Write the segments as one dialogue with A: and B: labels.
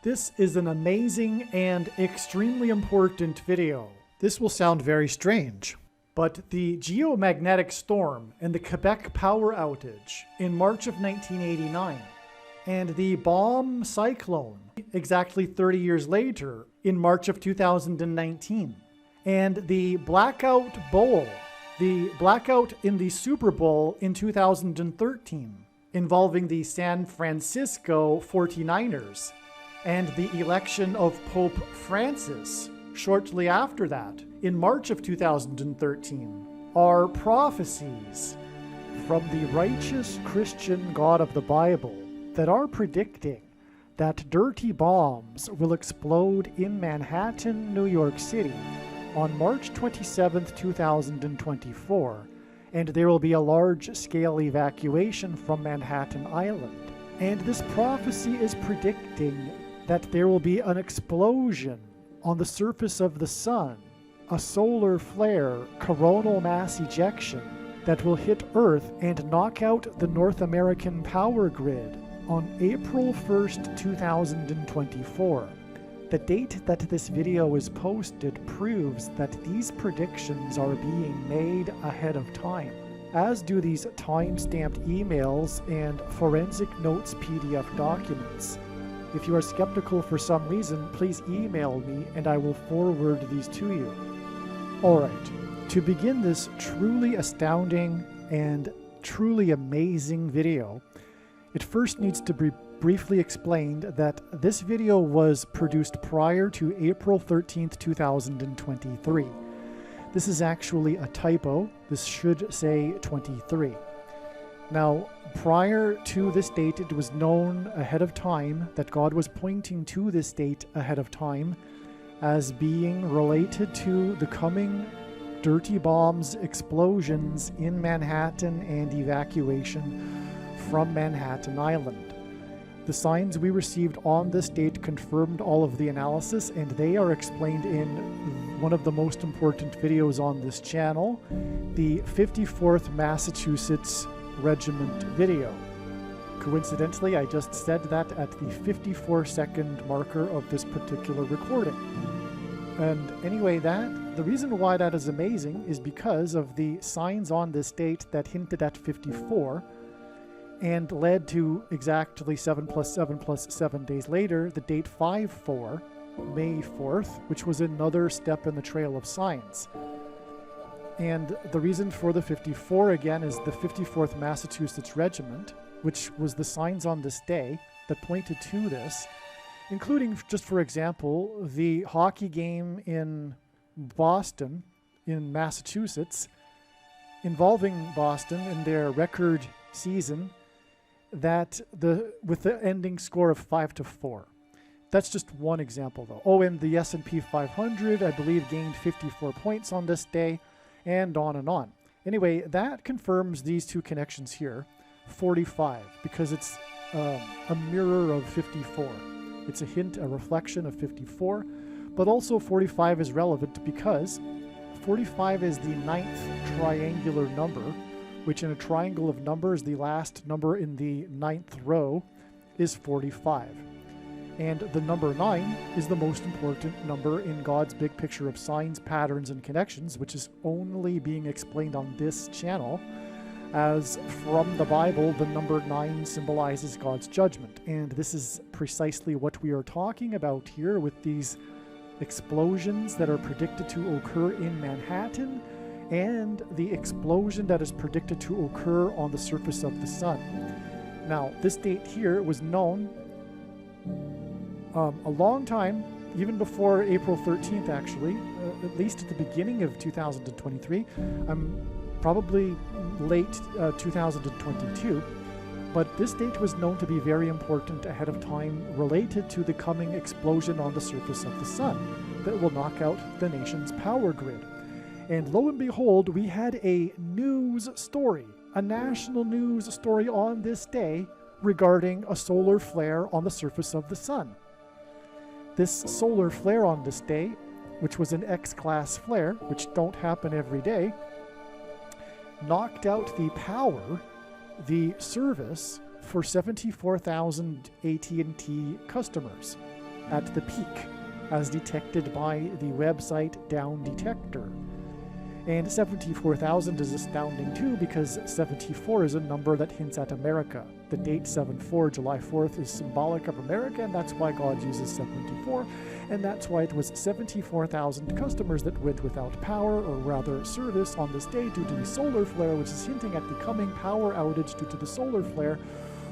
A: This is an amazing and extremely important video. This will sound very strange, but the geomagnetic storm and the Quebec power outage in March of 1989 and the BOMB cyclone exactly 30 years later in March of 2019 and the blackout bowl, the blackout in the Super Bowl in 2013 involving the San Francisco 49ers and the election of Pope Francis shortly after that, in March of 2013, are prophecies from the righteous Christian God of the Bible that are predicting that dirty bombs will explode in Manhattan, New York City on March 27, 2024, and there will be a large-scale evacuation from Manhattan Island. And this prophecy is predicting that there will be an explosion on the surface of the sun, a solar flare, coronal mass ejection that will hit Earth and knock out the North American power grid on April 1st, 2024. The date that this video is posted proves that these predictions are being made ahead of time, as do these time-stamped emails and forensic notes PDF documents. If you are skeptical for some reason, please email me and I will forward these to you. Alright, to begin this truly astounding and truly amazing video, it first needs to be briefly explained that this video was produced prior to April 13th, 2023. This is actually a typo. This should say 23. Now, prior to this date, it was known ahead of time that God was pointing to this date ahead of time as being related to the coming dirty bombs, explosions in Manhattan, and evacuation from Manhattan Island. The signs we received on this date confirmed all of the analysis, and they are explained in one of the most important videos on this channel, the 54th Massachusetts Regiment video. Coincidentally, I just said that at the 54-second marker of this particular recording. And anyway, the reason why that is amazing is because of the signs on this date that hinted at 54 and led to exactly 7 plus 7 plus 7 days later, the date 5-4, May 4th, which was another step in the trail of signs. And the reason for the 54 again is the 54th Massachusetts Regiment, which was the signs on this day that pointed to this, including, just for example, the hockey game in Boston, in Massachusetts, involving Boston in their record season, that with the ending score of 5-4. That's just one example, though. Oh, and the S&P 500, I believe, gained 54 points on this day, and on and on. Anyway, that confirms these two connections here, 45, because it's a mirror of 54. It's a hint, a reflection of 54, but also 45 is relevant because 45 is the 9th triangular number, which in a triangle of numbers, the last number in the 9th row is 45. And the number 9 is the most important number in God's big picture of signs, patterns, and connections, which is only being explained on this channel, as from the Bible, the number 9 symbolizes God's judgment. And this is precisely what we are talking about here with these explosions that are predicted to occur in Manhattan and the explosion that is predicted to occur on the surface of the sun. Now, this date here was known a long time, even before April 13th, actually, at least at the beginning of 2023. Probably late 2022, but this date was known to be very important ahead of time, related to the coming explosion on the surface of the sun that will knock out the nation's power grid. And lo and behold, we had a news story, a national news story on this day regarding a solar flare on the surface of the sun. This solar flare on this day, which was an X-class flare, which don't happen every day, knocked out the power, the service for 74,000 AT&T customers. at the peak, as detected by the website Down Detector. And 74,000 is astounding too, because 74 is a number that hints at America. The date 7/4, July 4th, is symbolic of America, and that's why God uses 74, and that's why it was 74,000 customers that went without power, or rather service, on this day due to the solar flare, which is hinting at the coming power outage due to the solar flare,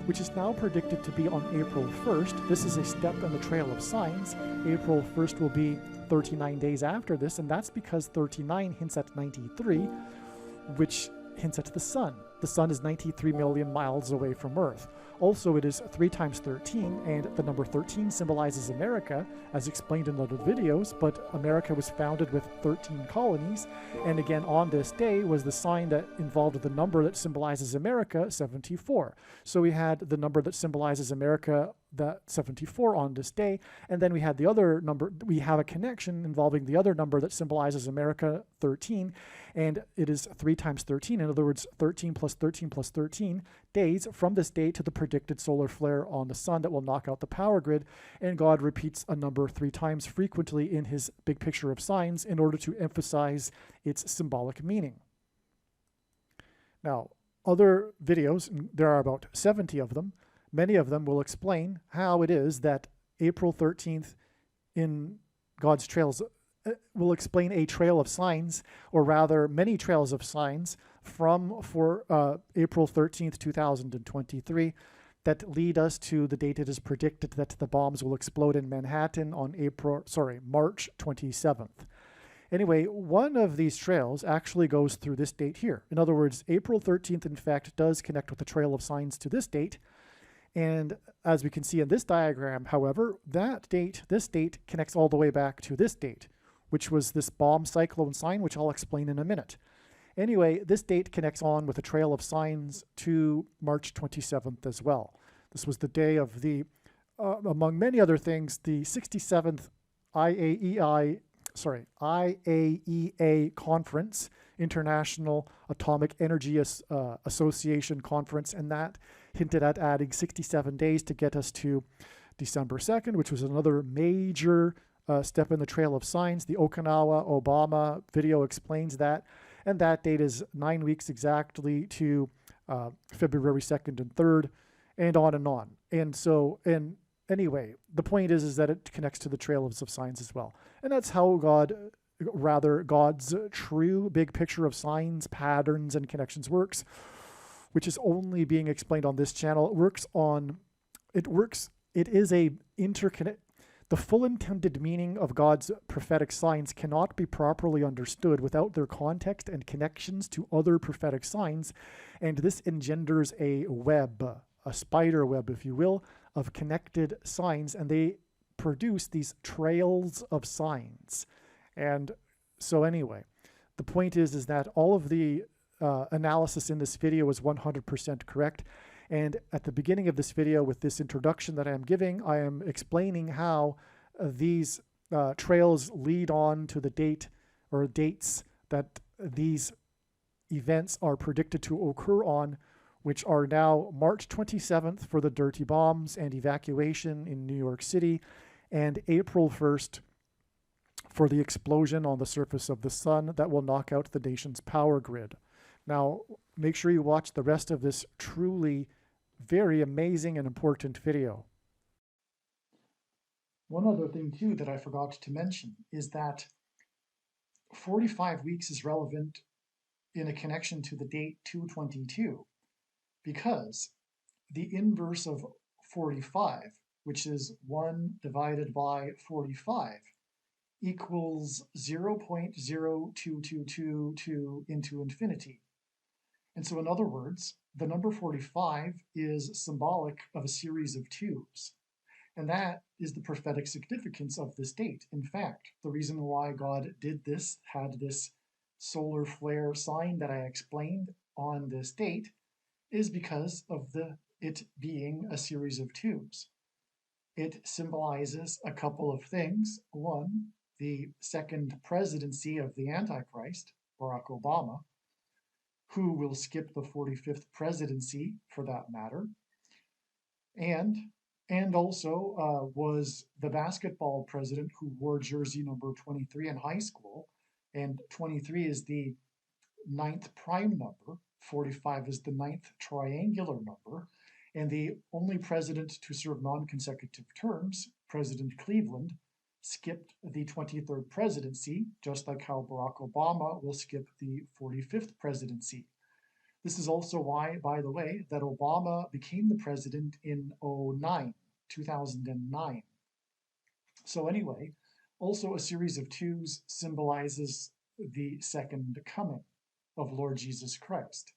A: which is now predicted to be on April 1st. This is a step in the trail of signs. April 1st will be 39 days after this, and that's because 39 hints at 93, which hints at the sun. The sun is 93 million miles away from Earth. Also, it is 3 times 13, and the number 13 symbolizes America, as explained in other videos, but America was founded with 13 colonies, and again on this day was the sign that involved the number that symbolizes America, 74. So we had the number that symbolizes America, that 74, on this day, and then we had the other number. We have a connection involving the other number that symbolizes America, 13, and it is 3 times 13. In other words, 13 plus 13 plus 13 days from this date to the predicted solar flare on the sun that will knock out the power grid, and God repeats a number 3 times frequently in his big picture of signs in order to emphasize its symbolic meaning. Now, other videos, there are about 70 of them, many of them will explain how it is that April 13th in God's trails will explain a trail of signs, or rather many trails of signs from April 13th, 2023 that lead us to the date it is predicted that the bombs will explode in Manhattan on March 27th. Anyway, one of these trails actually goes through this date here. In other words, April 13th, in fact, does connect with the trail of signs to this date. And as we can see in this diagram, however, this date connects all the way back to this date, which was this BOMB CYCLONE sign, which I'll explain in a minute. Anyway, this date connects on with a trail of signs to March 27th as well. This was the day of the, among many other things, the 67th IAEA conference, International Atomic Energy Association conference, and that hinted at adding 67 days to get us to December 2nd, which was another major step in the trail of signs. The Okinawa Obama video explains that, and that date is 9 weeks exactly to February 2nd and 3rd, and on and on. And so, and anyway, the point is that it connects to the trails of signs as well. And that's how God's true big picture of signs, patterns, and connections works, which is only being explained on this channel. It is a interconnect. The full intended meaning of God's prophetic signs cannot be properly understood without their context and connections to other prophetic signs, and this engenders a web, a spider web, if you will, of connected signs, and they produce these trails of signs. And so anyway, the point is that all of the analysis in this video is 100% correct. And at the beginning of this video, with this introduction that I am giving, I am explaining how these trails lead on to the date or dates that these events are predicted to occur on, which are now March 27th for the dirty bombs and evacuation in New York City, and April 1st for the explosion on the surface of the sun that will knock out the nation's power grid. Now, make sure you watch the rest of this truly very amazing and important video. One other thing too that I forgot to mention is that 45 weeks is relevant in a connection to the date 222, because the inverse of 45, which is 1 divided by 45, equals 0.0222 into infinity. And so in other words, the number 45 is symbolic of a series of twos. And that is the prophetic significance of this date. In fact, the reason why God did this, had this solar flare sign that I explained on this date, is because of it being a series of twos. It symbolizes a couple of things. One, the second presidency of the Antichrist, Barack Obama, who will skip the 45th presidency for that matter. And and also was the basketball president who wore jersey number 23 in high school. And 23 is the ninth prime number, 45 is the ninth triangular number, and the only president to serve non-consecutive terms, President Cleveland, skipped the 23rd presidency, just like how Barack Obama will skip the 45th presidency. This is also why, by the way, that Obama became the president in 2009. So anyway, also a series of twos symbolizes the second coming of Lord Jesus Christ,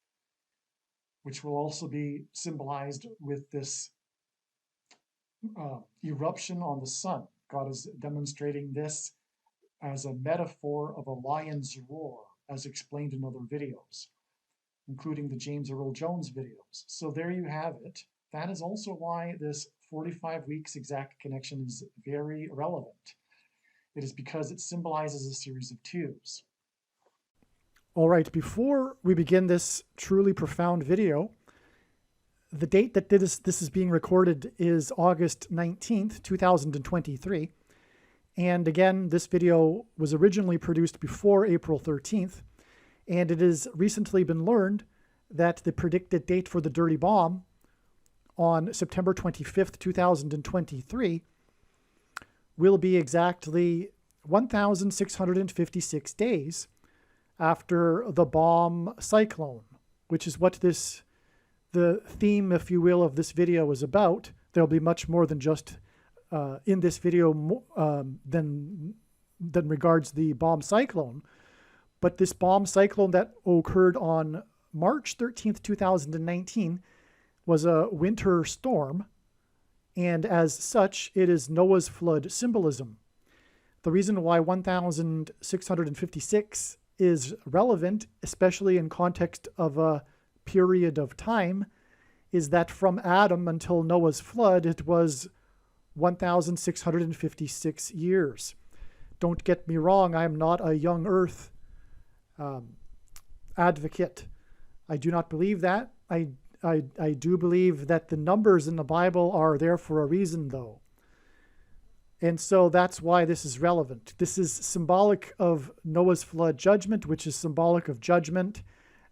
A: which will also be symbolized with this eruption on the sun. God is demonstrating this as a metaphor of a lion's roar, as explained in other videos, including the James Earl Jones videos. So there you have it. That is also why this 45 weeks exact connection is very relevant. It is because it symbolizes a series of twos. All right, before we begin this truly profound video, the date that this is being recorded is August 19th, 2023. And again, this video was originally produced before April 13th, and it has recently been learned that the predicted date for the dirty bomb on September 25th, 2023 will be exactly 1,656 days after the BOMB cyclone, which is what the theme, if you will, of this video is about. There'll be much more than just in this video than regards the BOMB cyclone. But this BOMB cyclone that occurred on March 13th, 2019 was a winter storm, and as such, it is Noah's flood symbolism. The reason why 1,656 is relevant, especially in context of a period of time, is that from Adam until Noah's flood, it was 1,656 years. Don't get me wrong, I am not a young earth advocate. I do not believe that. I do believe that the numbers in the Bible are there for a reason, though. And so that's why this is relevant. This is symbolic of Noah's flood judgment, which is symbolic of judgment,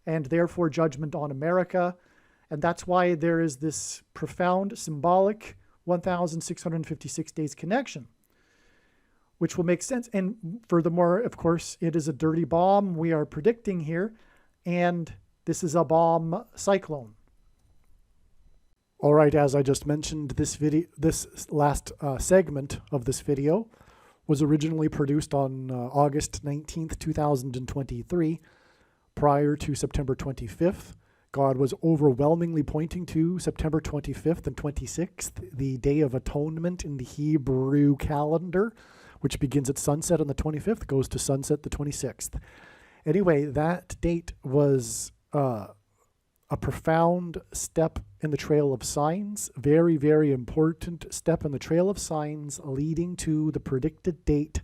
A: and therefore judgment on America. And that's why there is this profound, symbolic 1,656 days connection, which will make sense. And furthermore, of course, it is a dirty bomb we are predicting here, and this is a bomb cyclone. All right, as I just mentioned, this last segment of this video was originally produced on August 19th, 2023, prior to September 25th. God was overwhelmingly pointing to September 25th and 26th, the Day of Atonement in the Hebrew calendar, which begins at sunset on the 25th, goes to sunset the 26th. Anyway, that date was a profound step in the trail of signs, very, very important step in the trail of signs leading to the predicted date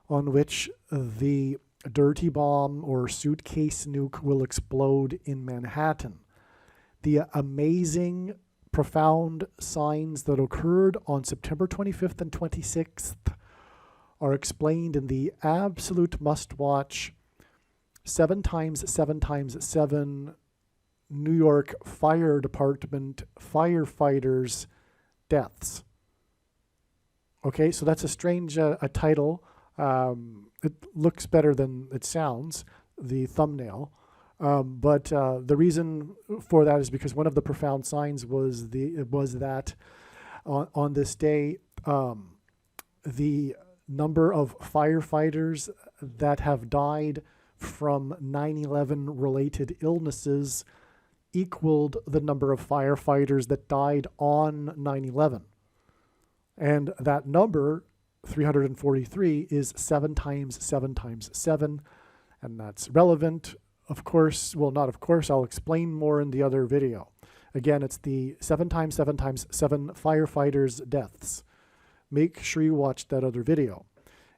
A: on which the dirty bomb or suitcase nuke will explode in Manhattan. The amazing, profound signs that occurred on September 25th and 26th are explained in the absolute must-watch 7x7x7 New York Fire Department firefighters' deaths. Okay, so that's a strange a title. It looks better than it sounds, the thumbnail. But the reason for that is because one of the profound signs was that on this day, the number of firefighters that have died from 9/11 related illnesses equaled the number of firefighters that died on 9/11. And that number, 343, is 7x7x7, and that's relevant. Of course, well, not of course, I'll explain more in the other video. Again, it's the 7x7x7 firefighters' deaths. Make sure you watch that other video.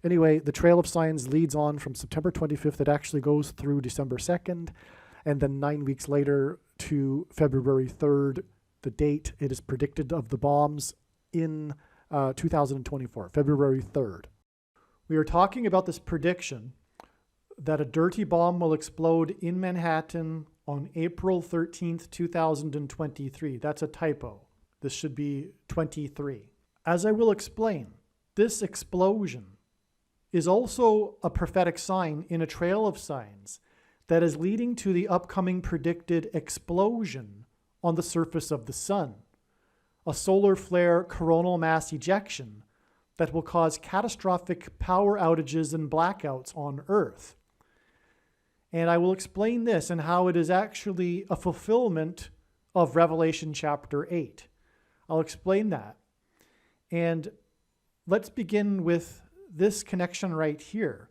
A: Anyway, the trail of signs leads on from September 25th. It actually goes through December 2nd, and then 9 weeks later to February 3rd, the date it is predicted of the bombs in 2024, February 3rd. We are talking about this prediction that a dirty bomb will explode in Manhattan on April 13th, 2023. That's a typo. This should be 23. As I will explain, this explosion is also a prophetic sign in a trail of signs that is leading to the upcoming predicted explosion on the surface of the sun, a solar flare coronal mass ejection that will cause catastrophic power outages and blackouts on Earth. And I will explain this and how it is actually a fulfillment of Revelation chapter 8. I'll explain that. And let's begin with this connection right here.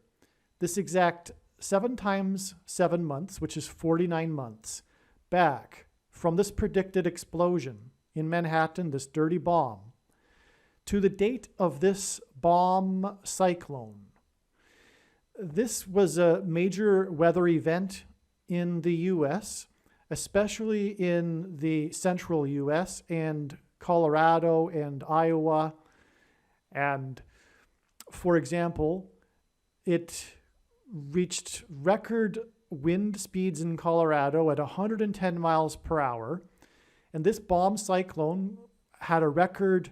A: This exact 7 times 7 months, which is 49 months, back from this predicted explosion in Manhattan, this dirty bomb, to the date of this bomb cyclone. This was a major weather event in the U.S., especially in the central U.S. and Colorado and Iowa. And for example, it reached record wind speeds in Colorado at 110 miles per hour. And this bomb cyclone had a record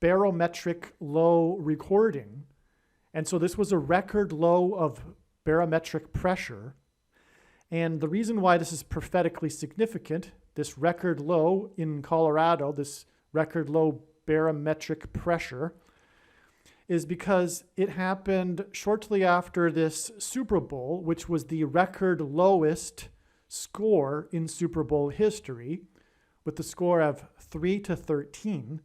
A: barometric low recording. And so this was a record low of barometric pressure. And the reason why this is prophetically significant, this record low in Colorado, this record low barometric pressure, is because it happened shortly after this Super Bowl, which was the record lowest score in Super Bowl history, with the score of 3-13.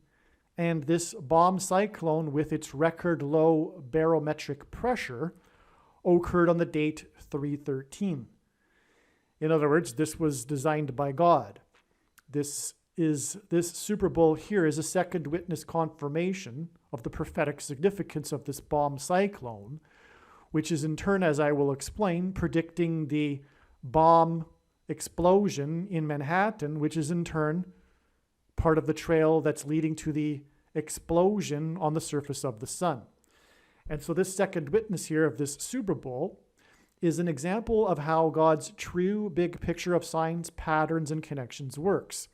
A: And this bomb cyclone with its record low barometric pressure occurred on the date 3/13. In other words, this was designed by God. This Super Bowl here is a second witness confirmation of the prophetic significance of this bomb cyclone, which is in turn, as I will explain, predicting the bomb explosion in Manhattan, which is in turn part of the trail that's leading to the explosion on the surface of the sun. And so this second witness here of this Super Bowl is an example of how God's true big picture of signs, patterns, and connections works.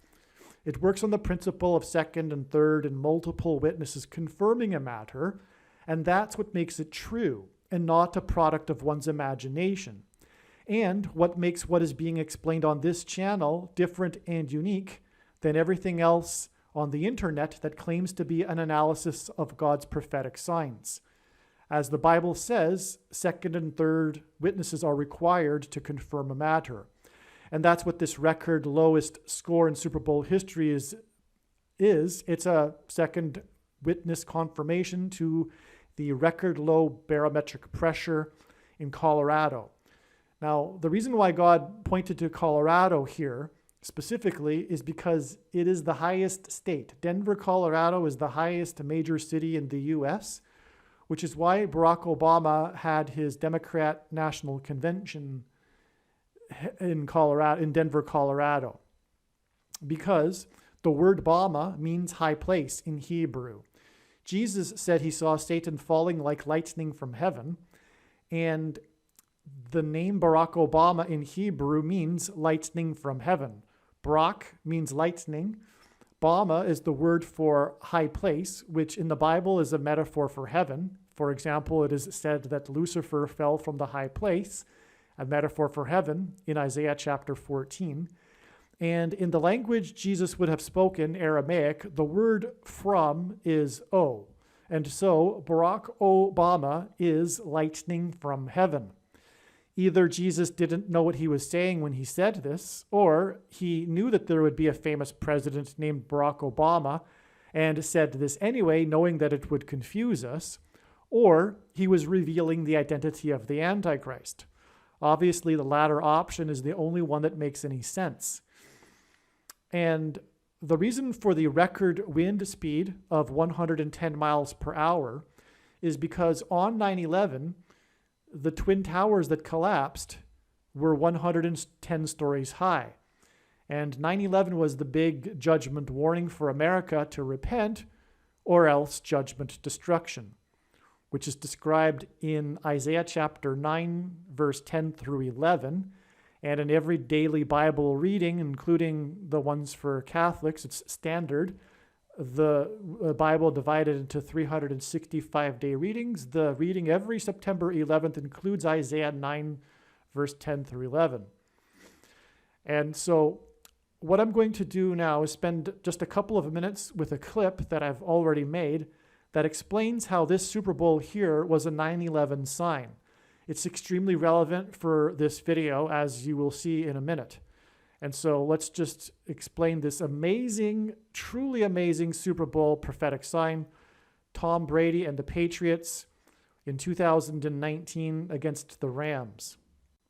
A: It works on the principle of second and third and multiple witnesses confirming a matter, and that's what makes it true and not a product of one's imagination. And what makes what is being explained on this channel different and unique than everything else on the internet that claims to be an analysis of God's prophetic signs. As the Bible says, second and third witnesses are required to confirm a matter. And that's what this record lowest score in Super Bowl history is. It's a second witness confirmation to the record low barometric pressure in Colorado. Now, the reason why God pointed to Colorado here specifically is because it is the highest state. Denver, Colorado is the highest major city in the U.S., which is why Barack Obama had his Democrat National Convention in Denver, Colorado, because the word Bama means high place in Hebrew. Jesus said he saw Satan falling like lightning from heaven, and the name Barack Obama in Hebrew means lightning from heaven. Barak means lightning. Bama is the word for high place, which in the Bible is a metaphor for heaven. For example, it is said that Lucifer fell from the high place, a metaphor for heaven, in Isaiah chapter 14. And in the language Jesus would have spoken, Aramaic, the word from is O. And so Barack Obama is lightning from heaven. Either Jesus didn't know what he was saying when he said this, or he knew that there would be a famous president named Barack Obama and said this anyway, knowing that it would confuse us, or he was revealing the identity of the Antichrist. Obviously, the latter option is the only one that makes any sense. And the reason for the record wind speed of 110 miles per hour is because on 9/11, the Twin Towers that collapsed were 110 stories high. And 9/11 was the big judgment warning for America to repent, or else judgment, destruction, which is described in Isaiah chapter 9, verse 10 through 11. And in every daily Bible reading, including the ones for Catholics, it's standard. The Bible divided into 365-day readings. The reading every September 11th includes Isaiah 9, verse 10 through 11. And so what I'm going to do now is spend just a couple of minutes with a clip that I've already made that explains how this Super Bowl here was a 9/11 sign. It's extremely relevant for this video, as you will see in a minute. And so let's just explain this amazing, truly amazing Super Bowl prophetic sign. Tom Brady and the Patriots in 2019 against the Rams.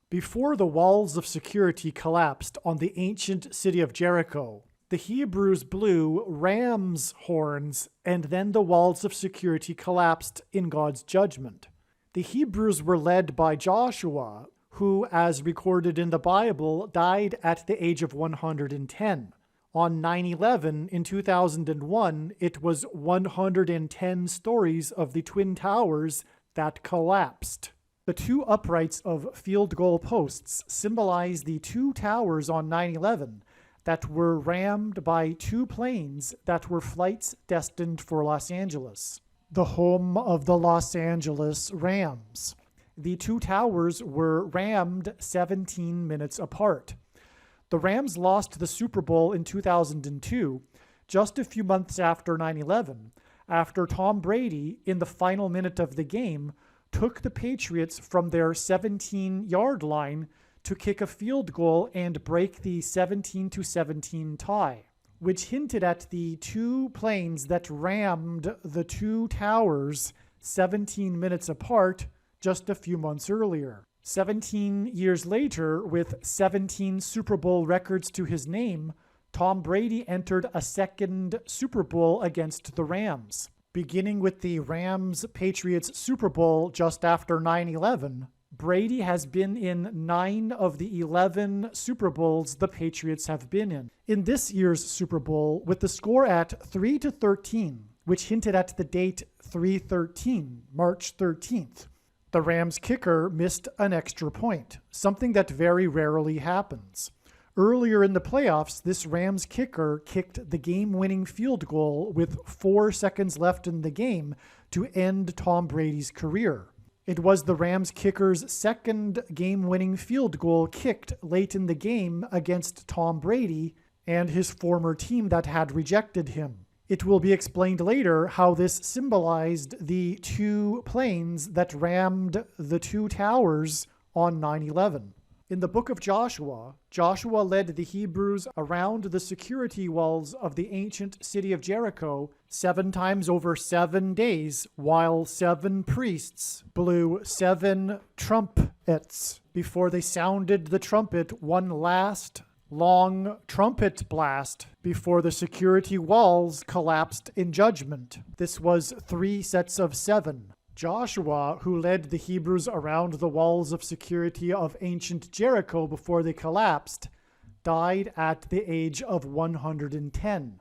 A: Before the walls of security collapsed on the ancient city of Jericho, the Hebrews blew ram's horns, and then the walls of security collapsed in God's judgment. The Hebrews were led by Joshua, who, as recorded in the Bible, died at the age of 110. On 9/11 in 2001, it was 110 stories of the Twin Towers that collapsed. The two uprights of field goal posts symbolize the two towers on 9/11 that were rammed by two planes that were flights destined for Los Angeles, the home of the Los Angeles Rams. The two towers were rammed 17 minutes apart. The Rams lost the Super Bowl in 2002, just a few months after 9/11, after Tom Brady, in the final minute of the game, took the Patriots from their 17-yard line to kick a field goal and break the 17-17 tie, which hinted at the two planes that rammed the two towers 17 minutes apart just a few months earlier. 17 years later, with 17 Super Bowl records to his name, Tom Brady entered a second Super Bowl against the Rams. Beginning with the Rams-Patriots Super Bowl just after 9/11, Brady has been in 9 of the 11 Super Bowls the Patriots have been in. In this year's Super Bowl, with the score at 3-13, which hinted at the date 3/13, March 13th, the Rams kicker missed an extra point, something that very rarely happens. Earlier in the playoffs, this Rams kicker kicked the game-winning field goal with 4 seconds left in the game to end Tom Brady's career. It was the Rams kicker's second game-winning field goal kicked late in the game against Tom Brady and his former team that had rejected him. It will be explained later how this symbolized the two planes that rammed the two towers on 9/11. In the book of Joshua, Joshua led the Hebrews around the security walls of the ancient city of Jericho 7 times over 7 days, while 7 priests blew 7 trumpets before they sounded the trumpet one last long trumpet blast before the security walls collapsed in judgment. This was 3 sets of 7. Joshua, who led the Hebrews around the walls of security of ancient Jericho before they collapsed, died at the age of 110.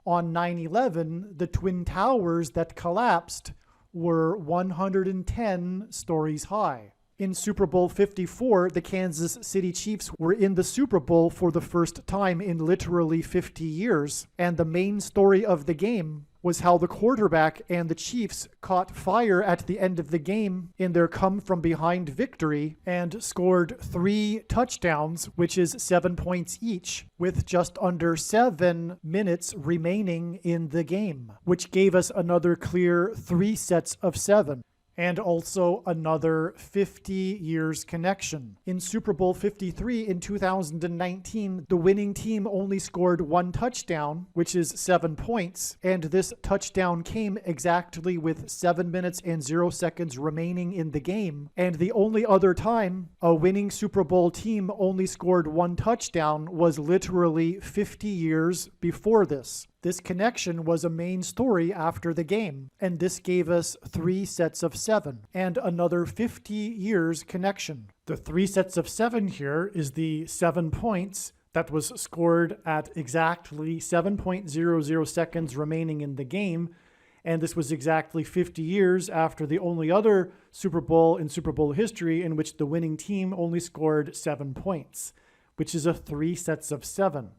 A: On 9/11, the Twin Towers that collapsed were 110 stories high. In Super Bowl 54, the Kansas City Chiefs were in the Super Bowl for the first time in literally 50 years, and the main story of the game was how the quarterback and the Chiefs caught fire at the end of the game in their come-from-behind victory and scored 3 touchdowns, which is 7 points each, with just under 7 minutes remaining in the game, which gave us another clear 3 sets of 7. And also another 50 years connection. In Super Bowl 53 in 2019, the winning team only scored 1 touchdown, which is 7 points, and this touchdown came exactly with 7 minutes and 0 seconds remaining in the game. And the only other time a winning Super Bowl team only scored 1 touchdown was literally 50 years before this. This connection was a main story after the game, and this gave us 3 sets of 7, and another 50 years connection. The 3 sets of 7 here is the 7 points that was scored at exactly 7.00 seconds remaining in the game, And this was exactly 50 years after the only other Super Bowl in Super Bowl history in which the winning team only scored 7 points, which is a 3 sets of 7.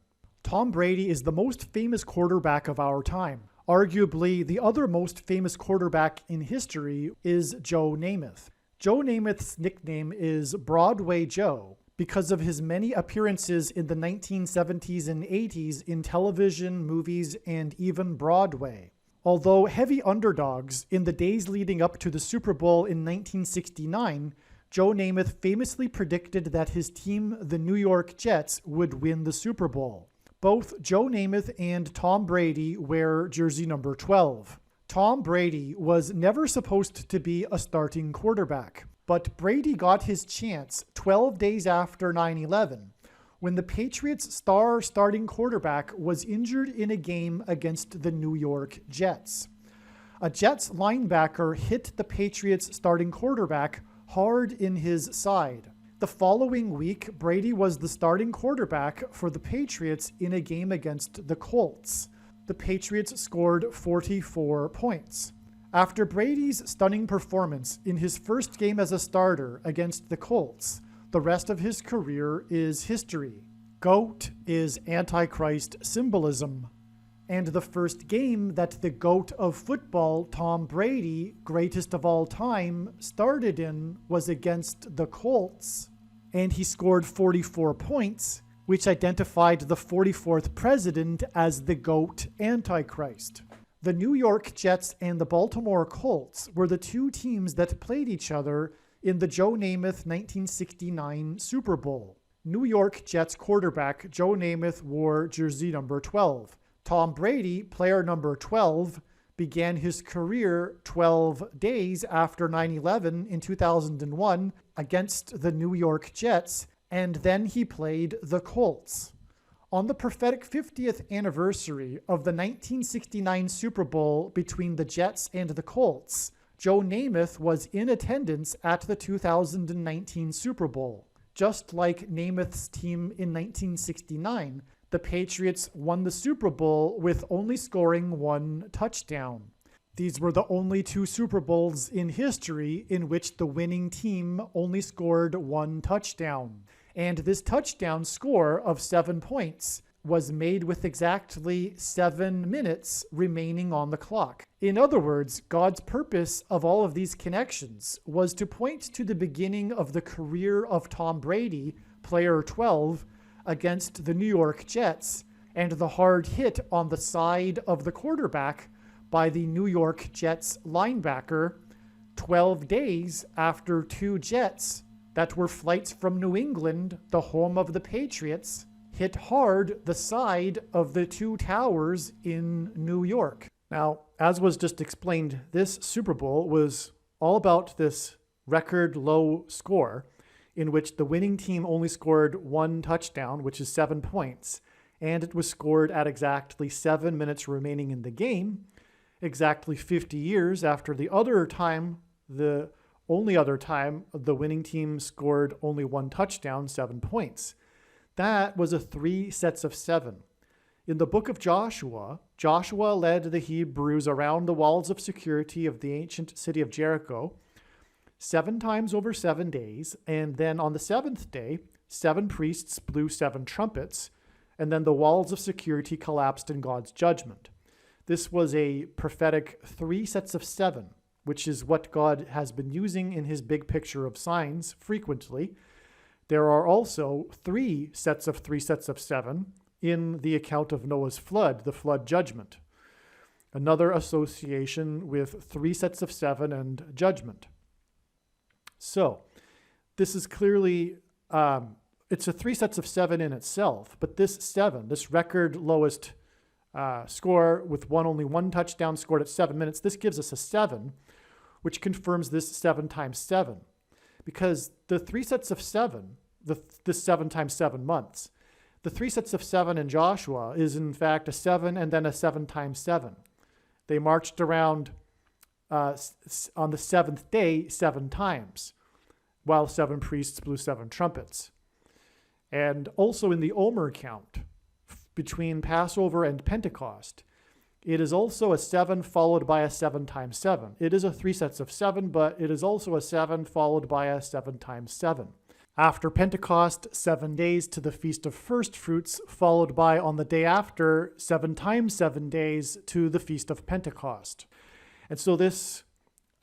A: Tom Brady is the most famous quarterback of our time. Arguably, the other most famous quarterback in history is Joe Namath. Joe Namath's nickname is Broadway Joe because of his many appearances in the 1970s and 80s in television, movies, and even Broadway. Although heavy underdogs in the days leading up to the Super Bowl in 1969, Joe Namath famously predicted that his team, the New York Jets, would win the Super Bowl. Both Joe Namath and Tom Brady wear jersey number 12. Tom Brady was never supposed to be a starting quarterback, but Brady got his chance 12 days after 9/11, when the Patriots' star starting quarterback was injured in a game against the New York Jets. A Jets linebacker hit the Patriots' starting quarterback hard in his side. The following week, Brady was the starting quarterback for the Patriots in a game against the Colts. The Patriots scored 44 points. After Brady's stunning performance in his first game as a starter against the Colts, the rest of his career is history. GOAT is Antichrist symbolism. And the first game that the GOAT of football, Tom Brady, greatest of all time, started in was against the Colts. And he scored 44 points, which identified the 44th president as the GOAT Antichrist. The New York Jets and the Baltimore Colts were the two teams that played each other in the Joe Namath 1969 Super Bowl. New York Jets quarterback Joe Namath wore jersey number 12. Tom Brady, player number 12, began his career 12 days after 9/11 in 2001 against the New York Jets, and then he played the Colts. On the prophetic 50th anniversary of the 1969 Super Bowl between the Jets and the Colts, Joe Namath was in attendance at the 2019 Super Bowl. Just like Namath's team in 1969, the Patriots won the Super Bowl with only scoring 1 touchdown. These were the only 2 Super Bowls in history in which the winning team only scored 1 touchdown. And this touchdown score of 7 points was made with exactly 7 minutes remaining on the clock. In other words, God's purpose of all of these connections was to point to the beginning of the career of Tom Brady, player 12, against the New York Jets, and the hard hit on the side of the quarterback by the New York Jets linebacker 12 days after 2 Jets that were flights from New England, the home of the Patriots, hit hard the side of the 2 towers in New York. Now, as was just explained, this Super Bowl was all about this record low score in which the winning team only scored 1 touchdown, which is 7 points, and it was scored at exactly 7 minutes remaining in the game, exactly 50 years after the only other time the winning team scored only 1 touchdown, 7 points. That was a 3 sets of 7. In the book of Joshua, Joshua led the Hebrews around the walls of security of the ancient city of Jericho 7 times over 7 days, and then on the 7th day, 7 priests blew 7 trumpets, and then the walls of security collapsed in God's judgment. This was a prophetic 3 sets of 7, which is what God has been using in his big picture of signs frequently. There are also 3 sets of 7 in the account of Noah's flood, the flood judgment. Another association with 3 sets of 7 and judgment. So this is clearly, it's a 3 sets of 7 in itself, but this 7, this record lowest score with only one touchdown scored at 7 minutes, this gives us a 7, which confirms this 7 times 7. Because the 3 sets of 7, this 7 times 7 months, the 3 sets of 7 in Joshua is in fact a 7 and then a 7 times 7. They marched around on the 7th day 7 times, while 7 priests blew 7 trumpets. And also in the Omer count, between Passover and Pentecost, It is also a 7 followed by a 7 times 7. It is a 3 sets of 7, but it is also a 7 followed by a 7 times 7. After Pentecost, 7 days to the Feast of First Fruits, followed by, on the day after, 7 times 7 days to the Feast of Pentecost. And so this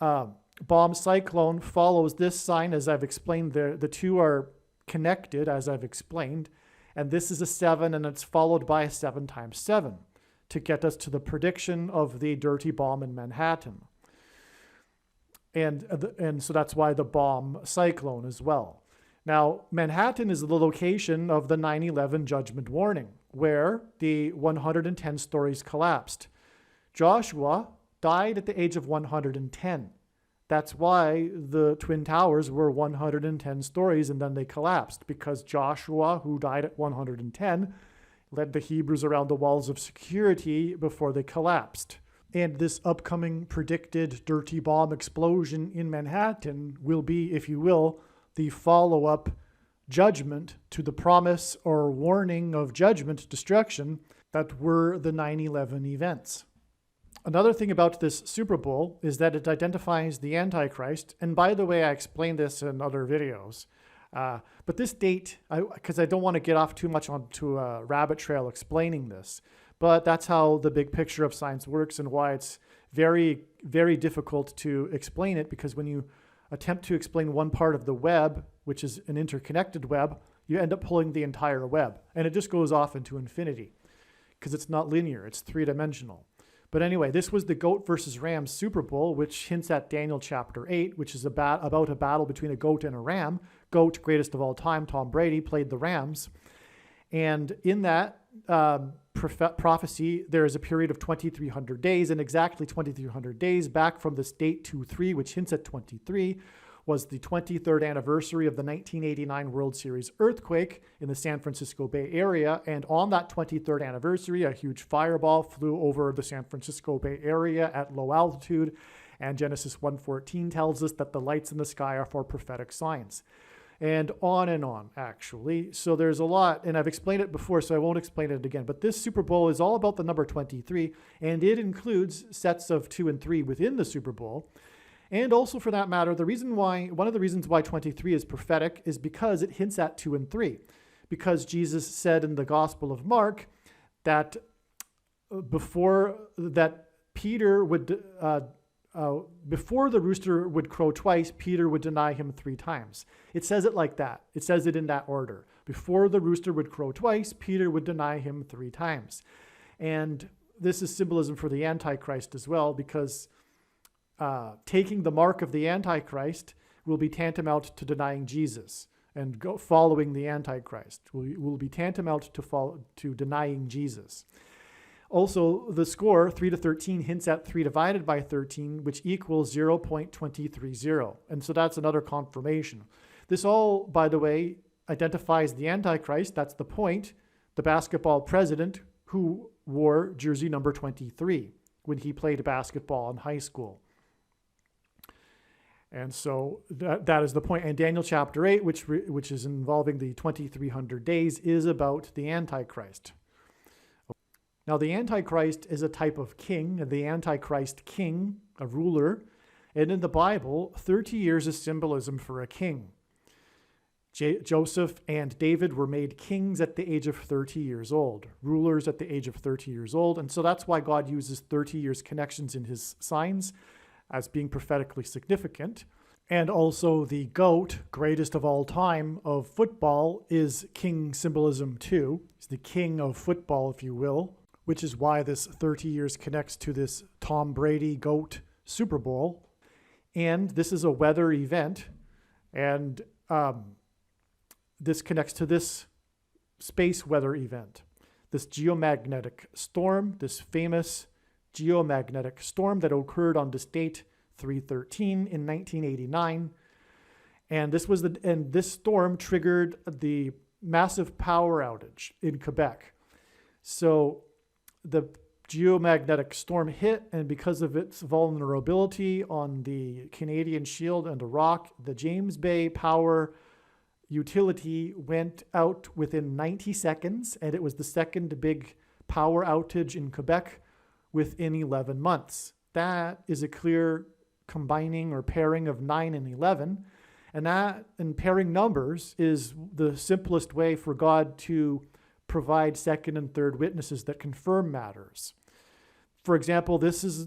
A: bomb cyclone follows this sign, as I've explained. The two are connected, as I've explained. And this is a 7, and it's followed by a 7 times 7 to get us to the prediction of the dirty bomb in Manhattan. And so that's why the bomb cyclone as well. Now, Manhattan is the location of the 9/11 judgment warning, where the 110 stories collapsed. Joshua died at the age of 110. That's why the Twin Towers were 110 stories and then they collapsed, because Joshua, who died at 110, led the Hebrews around the walls of security before they collapsed. And this upcoming predicted dirty bomb explosion in Manhattan will be, if you will, the follow-up judgment to the promise or warning of judgment, destruction, that were the 9/11 events. Another thing about this Super Bowl is that it identifies the Antichrist. And by the way, I explained this in other videos. But this date, because I don't want to get off too much onto a rabbit trail explaining this, but that's how the big picture of science works and why it's very, very difficult to explain it, because when you attempt to explain one part of the web, which is an interconnected web, you end up pulling the entire web. And it just goes off into infinity because it's not linear, it's three-dimensional. But anyway, this was the goat versus ram Super Bowl, which hints at Daniel chapter 8, which is about a battle between a goat and a ram. Goat, greatest of all time, Tom Brady, played the Rams. And in that prophecy, there is a period of 2,300 days, and exactly 2,300 days back from this date 2-3, which hints at 23, was the 23rd anniversary of the 1989 World Series earthquake in the San Francisco Bay Area. And on that 23rd anniversary, a huge fireball flew over the San Francisco Bay Area at low altitude. And Genesis 1:14 tells us that the lights in the sky are for prophetic signs. And on, actually. So there's a lot, and I've explained it before, so I won't explain it again. But this Super Bowl is all about the number 23, and it includes sets of 2 and 3 within the Super Bowl. And also, for that matter, one of the reasons why 23 is prophetic is because it hints at 2 and 3. Because Jesus said in the Gospel of Mark that before the rooster would crow twice, Peter would deny him 3 times. It says it like that. It says it in that order. Before the rooster would crow twice, Peter would deny him 3 times. And this is symbolism for the Antichrist as well, because taking the mark of the Antichrist will be tantamount to denying Jesus, and following the Antichrist will be tantamount to denying Jesus. Also, the score, 3-13, hints at 3 divided by 13, which equals 0.230. And so that's another confirmation. This all, by the way, identifies the Antichrist. That's the point. The basketball president who wore jersey number 23 when he played basketball in high school. And so that is the point. And Daniel chapter 8, which is involving the 2,300 days, is about the Antichrist. Now, the Antichrist is a type of king, the Antichrist king, a ruler. And in the Bible, 30 years is symbolism for a king. Joseph and David were made kings at the age of 30 years old, rulers at the age of 30 years old. And so that's why God uses 30 years connections in his signs as being prophetically significant. And also the GOAT, greatest of all time, of football is king symbolism too. He's the king of football, if you will, which is why this 30 years connects to this Tom Brady GOAT Super Bowl. And this is a weather event, and this connects to this space weather event, this geomagnetic storm, this famous geomagnetic storm that occurred on this date 3/13 in 1989. And this storm triggered the massive power outage in Quebec. So the geomagnetic storm hit, and because of its vulnerability on the Canadian Shield and the Rock, the James Bay Power utility went out within 90 seconds, and it was the second big power outage in Quebec within 11 months. That is a clear combining or pairing of 9 and 11. And pairing numbers is the simplest way for God to provide second and third witnesses that confirm matters. For example, this is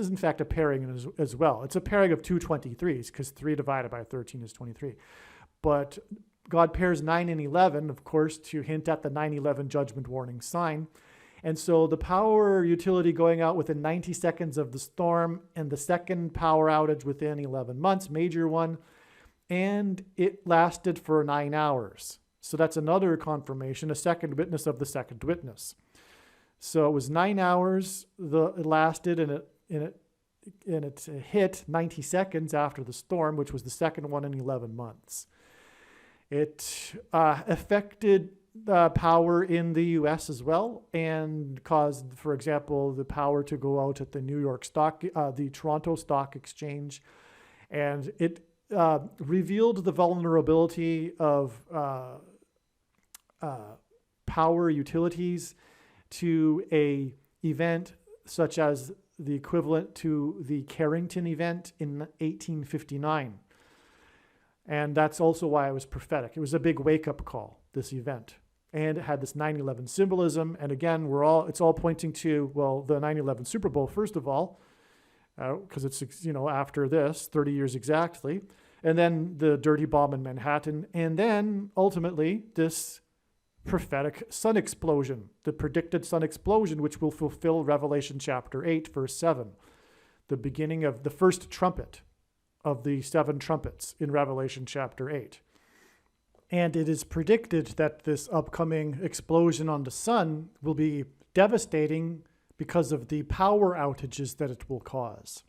A: in fact a pairing as well. It's a pairing of two 23s because 3 divided by 13 is 23. But God pairs 9 and 11, of course, to hint at the 9/11 judgment warning sign. And so the power utility going out within 90 seconds of the storm and the second power outage within 11 months, major one, and it lasted for 9 hours. So that's another confirmation, a second witness of the second witness. So it was 9 hours it lasted, and it hit 90 seconds after the storm, which was the second one in 11 months. It affected power in the U.S. as well, and caused, for example, the power to go out at the the Toronto Stock Exchange, and it revealed the vulnerability of power utilities to a event such as the equivalent to the Carrington event in 1859. And that's also why it was prophetic. It was a big wake-up call, this event. And it had this 9/11 symbolism. And again, it's all pointing to, well, the 9/11 Super Bowl, first of all, because it's, after this, 30 years exactly. And then the dirty bomb in Manhattan. And then, ultimately, this prophetic sun explosion, the predicted sun explosion, which will fulfill Revelation chapter 8, verse 7, the beginning of the first trumpet of the 7 trumpets in Revelation chapter 8. And it is predicted that this upcoming explosion on the sun will be devastating because of the power outages that it will cause.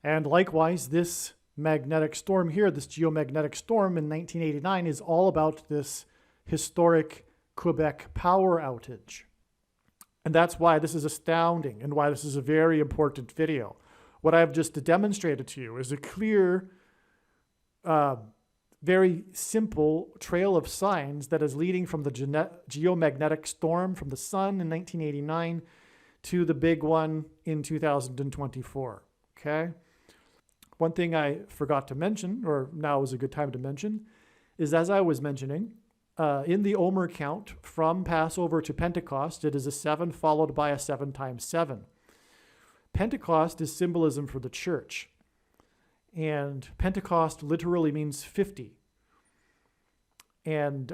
A: And likewise, this magnetic storm here, this geomagnetic storm in 1989, is all about this historic Quebec power outage. And that's why this is astounding and why this is a very important video. What I've just demonstrated to you is a clear, very simple trail of signs that is leading from the geomagnetic storm from the sun in 1989 to the big one in 2024, okay? One thing I forgot to mention, or now is a good time to mention, is as I was mentioning, in the Omer count from Passover to Pentecost, it is a 7 followed by a 7 times 7. Pentecost is symbolism for the church. And Pentecost literally means 50. And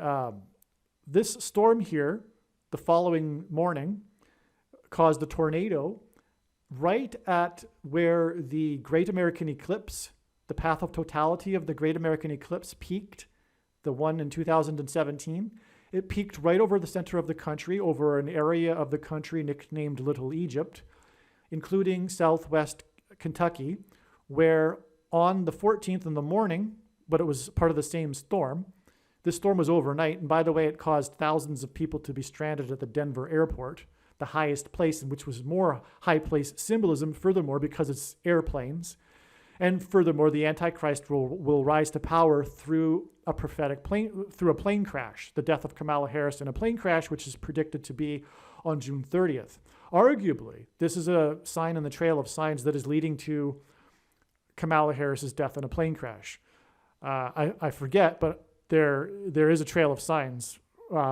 A: this storm here, the following morning, caused a tornado right at where the Great American Eclipse, the path of totality of the Great American Eclipse peaked, the one in 2017. It peaked right over the center of the country, over an area of the country nicknamed Little Egypt, including southwest Kentucky, where on the 14th in the morning, but it was part of the same storm. This storm was overnight, and by the way, it caused thousands of people to be stranded at the Denver airport, the highest place, which was more high place symbolism, furthermore, because it's airplanes. And furthermore, the Antichrist will rise to power through a plane crash, the death of Kamala Harris in a plane crash, which is predicted to be on June 30th. Arguably, this is a sign in the trail of signs that is leading to Kamala Harris's death in a plane crash. I forget, but there is a trail of signs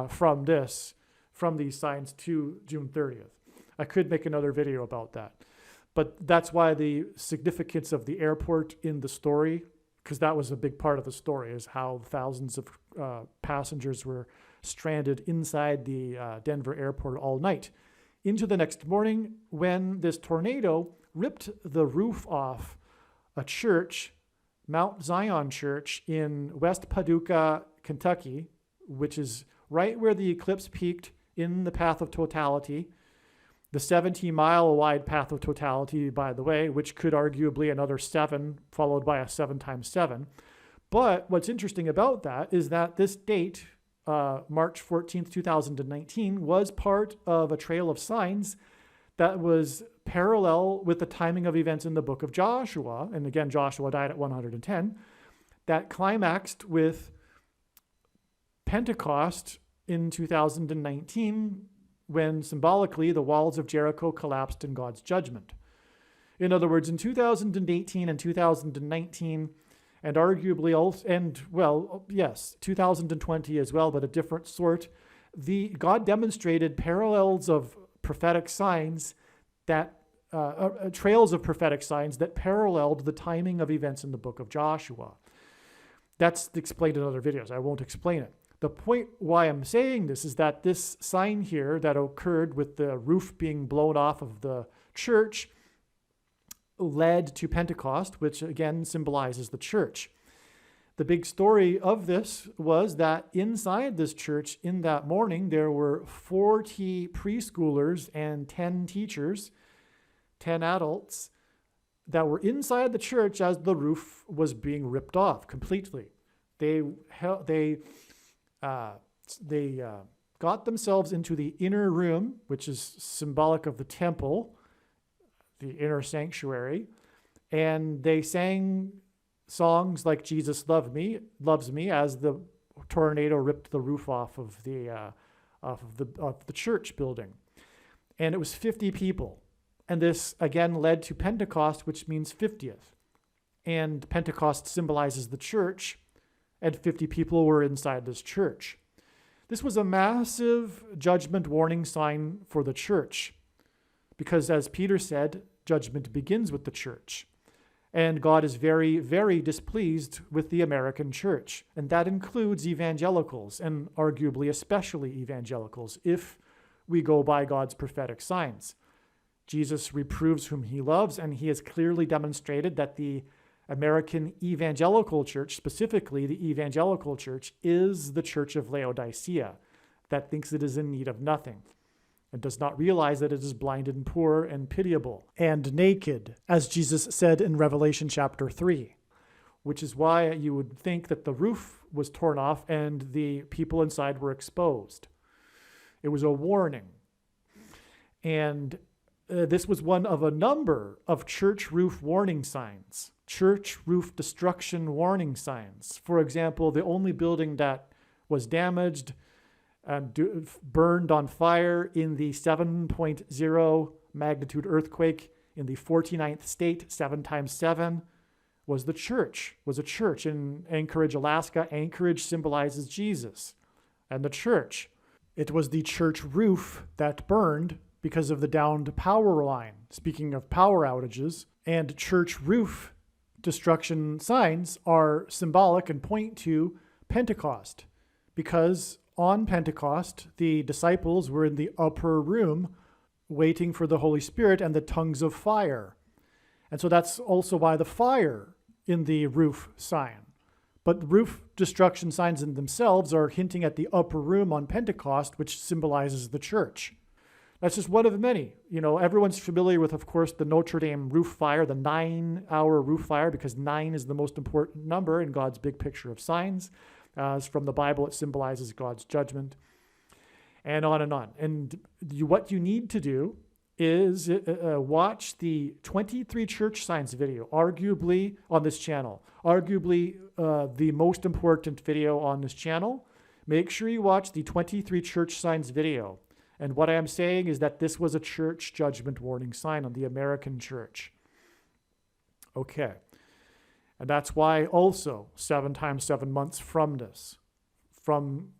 A: from these signs to June 30th. I could make another video about that. But that's why the significance of the airport in the story, because that was a big part of the story, is how thousands of passengers were stranded inside the Denver airport all night. Into the next morning, when this tornado ripped the roof off a church, Mount Zion Church in West Paducah, Kentucky, which is right where the eclipse peaked in the path of totality, the 17-mile wide path of totality, by the way, which could arguably another 7 followed by a 7 times 7. But what's interesting about that is that this date, March 14th, 2019, was part of a trail of signs that was parallel with the timing of events in the book of Joshua. And again, Joshua died at 110. That climaxed with Pentecost in 2019 when symbolically the walls of Jericho collapsed in God's judgment. In other words, in 2018 and 2019, and arguably also, 2020 as well, but a different sort, God demonstrated parallels of prophetic signs that trails of prophetic signs that paralleled the timing of events in the book of Joshua. That's explained in other videos. I won't explain it. The point why I'm saying this is that this sign here that occurred with the roof being blown off of the church led to Pentecost, which again symbolizes the church. The big story of this was that inside this church in that morning, there were 40 preschoolers and 10 teachers, 10 adults that were inside the church as the roof was being ripped off completely. They got themselves into the inner room, which is symbolic of the temple, the inner sanctuary, and they sang songs like "Jesus loves me" as the tornado ripped the roof off of the church building, and it was 50 people. And this again led to Pentecost, which means 50th. And Pentecost symbolizes the church, and 50 people were inside this church. This was a massive judgment warning sign for the church, because as Peter said, judgment begins with the church. And God is very, very displeased with the American church. And that includes evangelicals, and arguably especially evangelicals, if we go by God's prophetic signs. Jesus reproves whom he loves, and he has clearly demonstrated that the American evangelical church, specifically the evangelical church, is the church of Laodicea that thinks it is in need of nothing and does not realize that it is blind and poor and pitiable and naked, as Jesus said in Revelation chapter 3, which is why you would think that the roof was torn off and the people inside were exposed. It was a warning. And this was one of a number of church roof warning signs, church roof destruction warning signs. For example, the only building that was damaged and burned on fire in the 7.0 magnitude earthquake in the 49th state, 7 times 7, was a church in Anchorage, Alaska. Anchorage symbolizes Jesus and the church. It was the church roof that burned because of the downed power line. Speaking of power outages, and church roof destruction signs are symbolic and point to Pentecost, because on Pentecost, the disciples were in the upper room waiting for the Holy Spirit and the tongues of fire. And so that's also why the fire in the roof sign. But roof destruction signs in themselves are hinting at the upper room on Pentecost, which symbolizes the church. That's just one of many. You know, everyone's familiar with, of course, the Notre Dame roof fire, the 9-hour roof fire, because 9 is the most important number in God's big picture of signs. From the Bible, it symbolizes God's judgment, and on and on. And what you need to do is watch the 23 church signs video, arguably on this channel, the most important video on this channel. Make sure you watch the 23 church signs video. And what I am saying is that this was a church judgment warning sign on the American church. Okay. And that's why also 7 times 7 months from this, from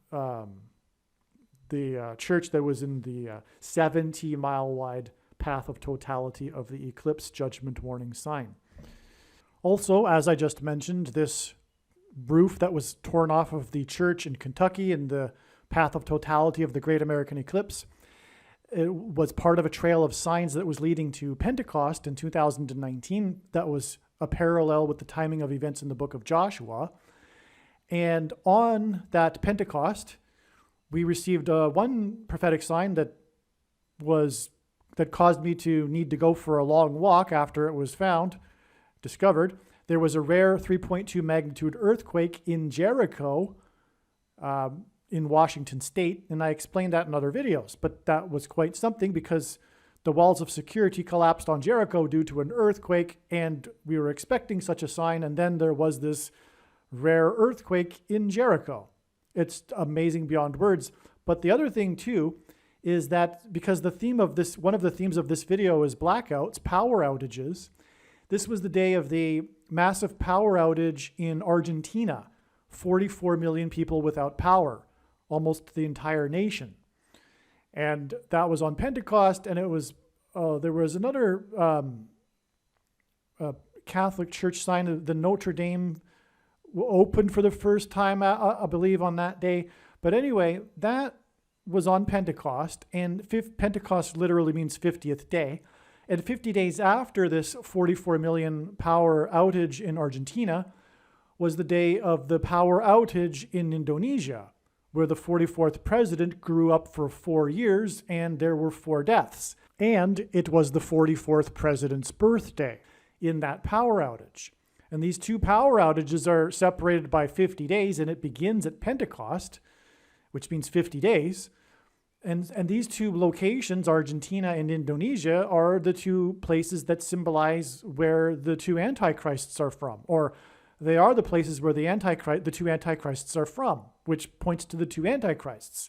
A: the church that was in the 70-mile wide path of totality of the eclipse judgment warning sign. Also, as I just mentioned, this roof that was torn off of the church in Kentucky in the path of totality of the Great American Eclipse, it was part of a trail of signs that was leading to Pentecost in 2019 that was a parallel with the timing of events in the book of Joshua. And on that Pentecost, we received one prophetic sign that caused me to need to go for a long walk after it was discovered. There was a rare 3.2 magnitude earthquake in Jericho, in Washington State, and I explained that in other videos, but that was quite something because the walls of security collapsed on Jericho due to an earthquake, and we were expecting such a sign, and then there was this rare earthquake in Jericho. It's amazing beyond words. But the other thing too is that because one of the themes of this video is blackouts, power outages, this was the day of the massive power outage in Argentina. 44 million people without power, almost the entire nation. And that was on Pentecost, and there was another Catholic Church sign, the Notre Dame opened for the first time, I believe, on that day. But anyway, that was on Pentecost, and Pentecost literally means 50th day. And 50 days after this 44 million power outage in Argentina was the day of the power outage in Indonesia, where the 44th president grew up for 4 years and there were 4 deaths. And it was the 44th president's birthday in that power outage. And these two power outages are separated by 50 days, and it begins at Pentecost, which means 50 days. And these two locations, Argentina and Indonesia, are the two places that symbolize where the two antichrists are from, or they are the places where the two antichrists are from, which points to the two antichrists.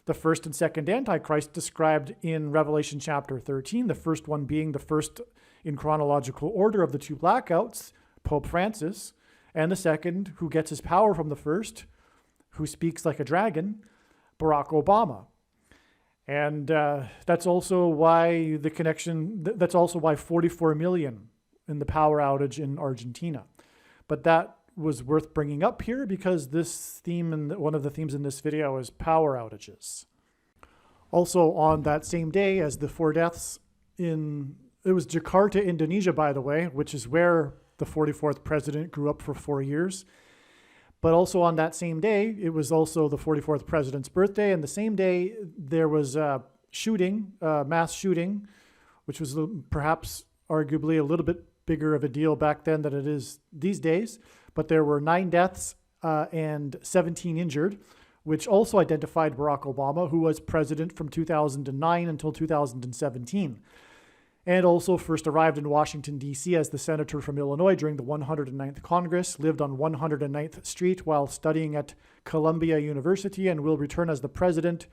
A: The first and second antichrist described in Revelation chapter 13, the first one being the first in chronological order of the two blackouts, Pope Francis, and the second, who gets his power from the first, who speaks like a dragon, Barack Obama. And that's also why that's also why 44 million in the power outage in Argentina. But that was worth bringing up here because this theme, and one of the themes in this video, is power outages. Also on that same day as the 4 deaths it was Jakarta, Indonesia, by the way, which is where the 44th president grew up for 4 years. But also on that same day, it was also the 44th president's birthday. And the same day, there was a mass shooting, which was perhaps arguably a little bit bigger of a deal back then than it is these days. But there were 9 deaths and 17 injured, which also identified Barack Obama, who was president from 2009 until 2017. And also first arrived in Washington, D.C. as the senator from Illinois during the 109th Congress, lived on 109th Street while studying at Columbia University, and will return as the president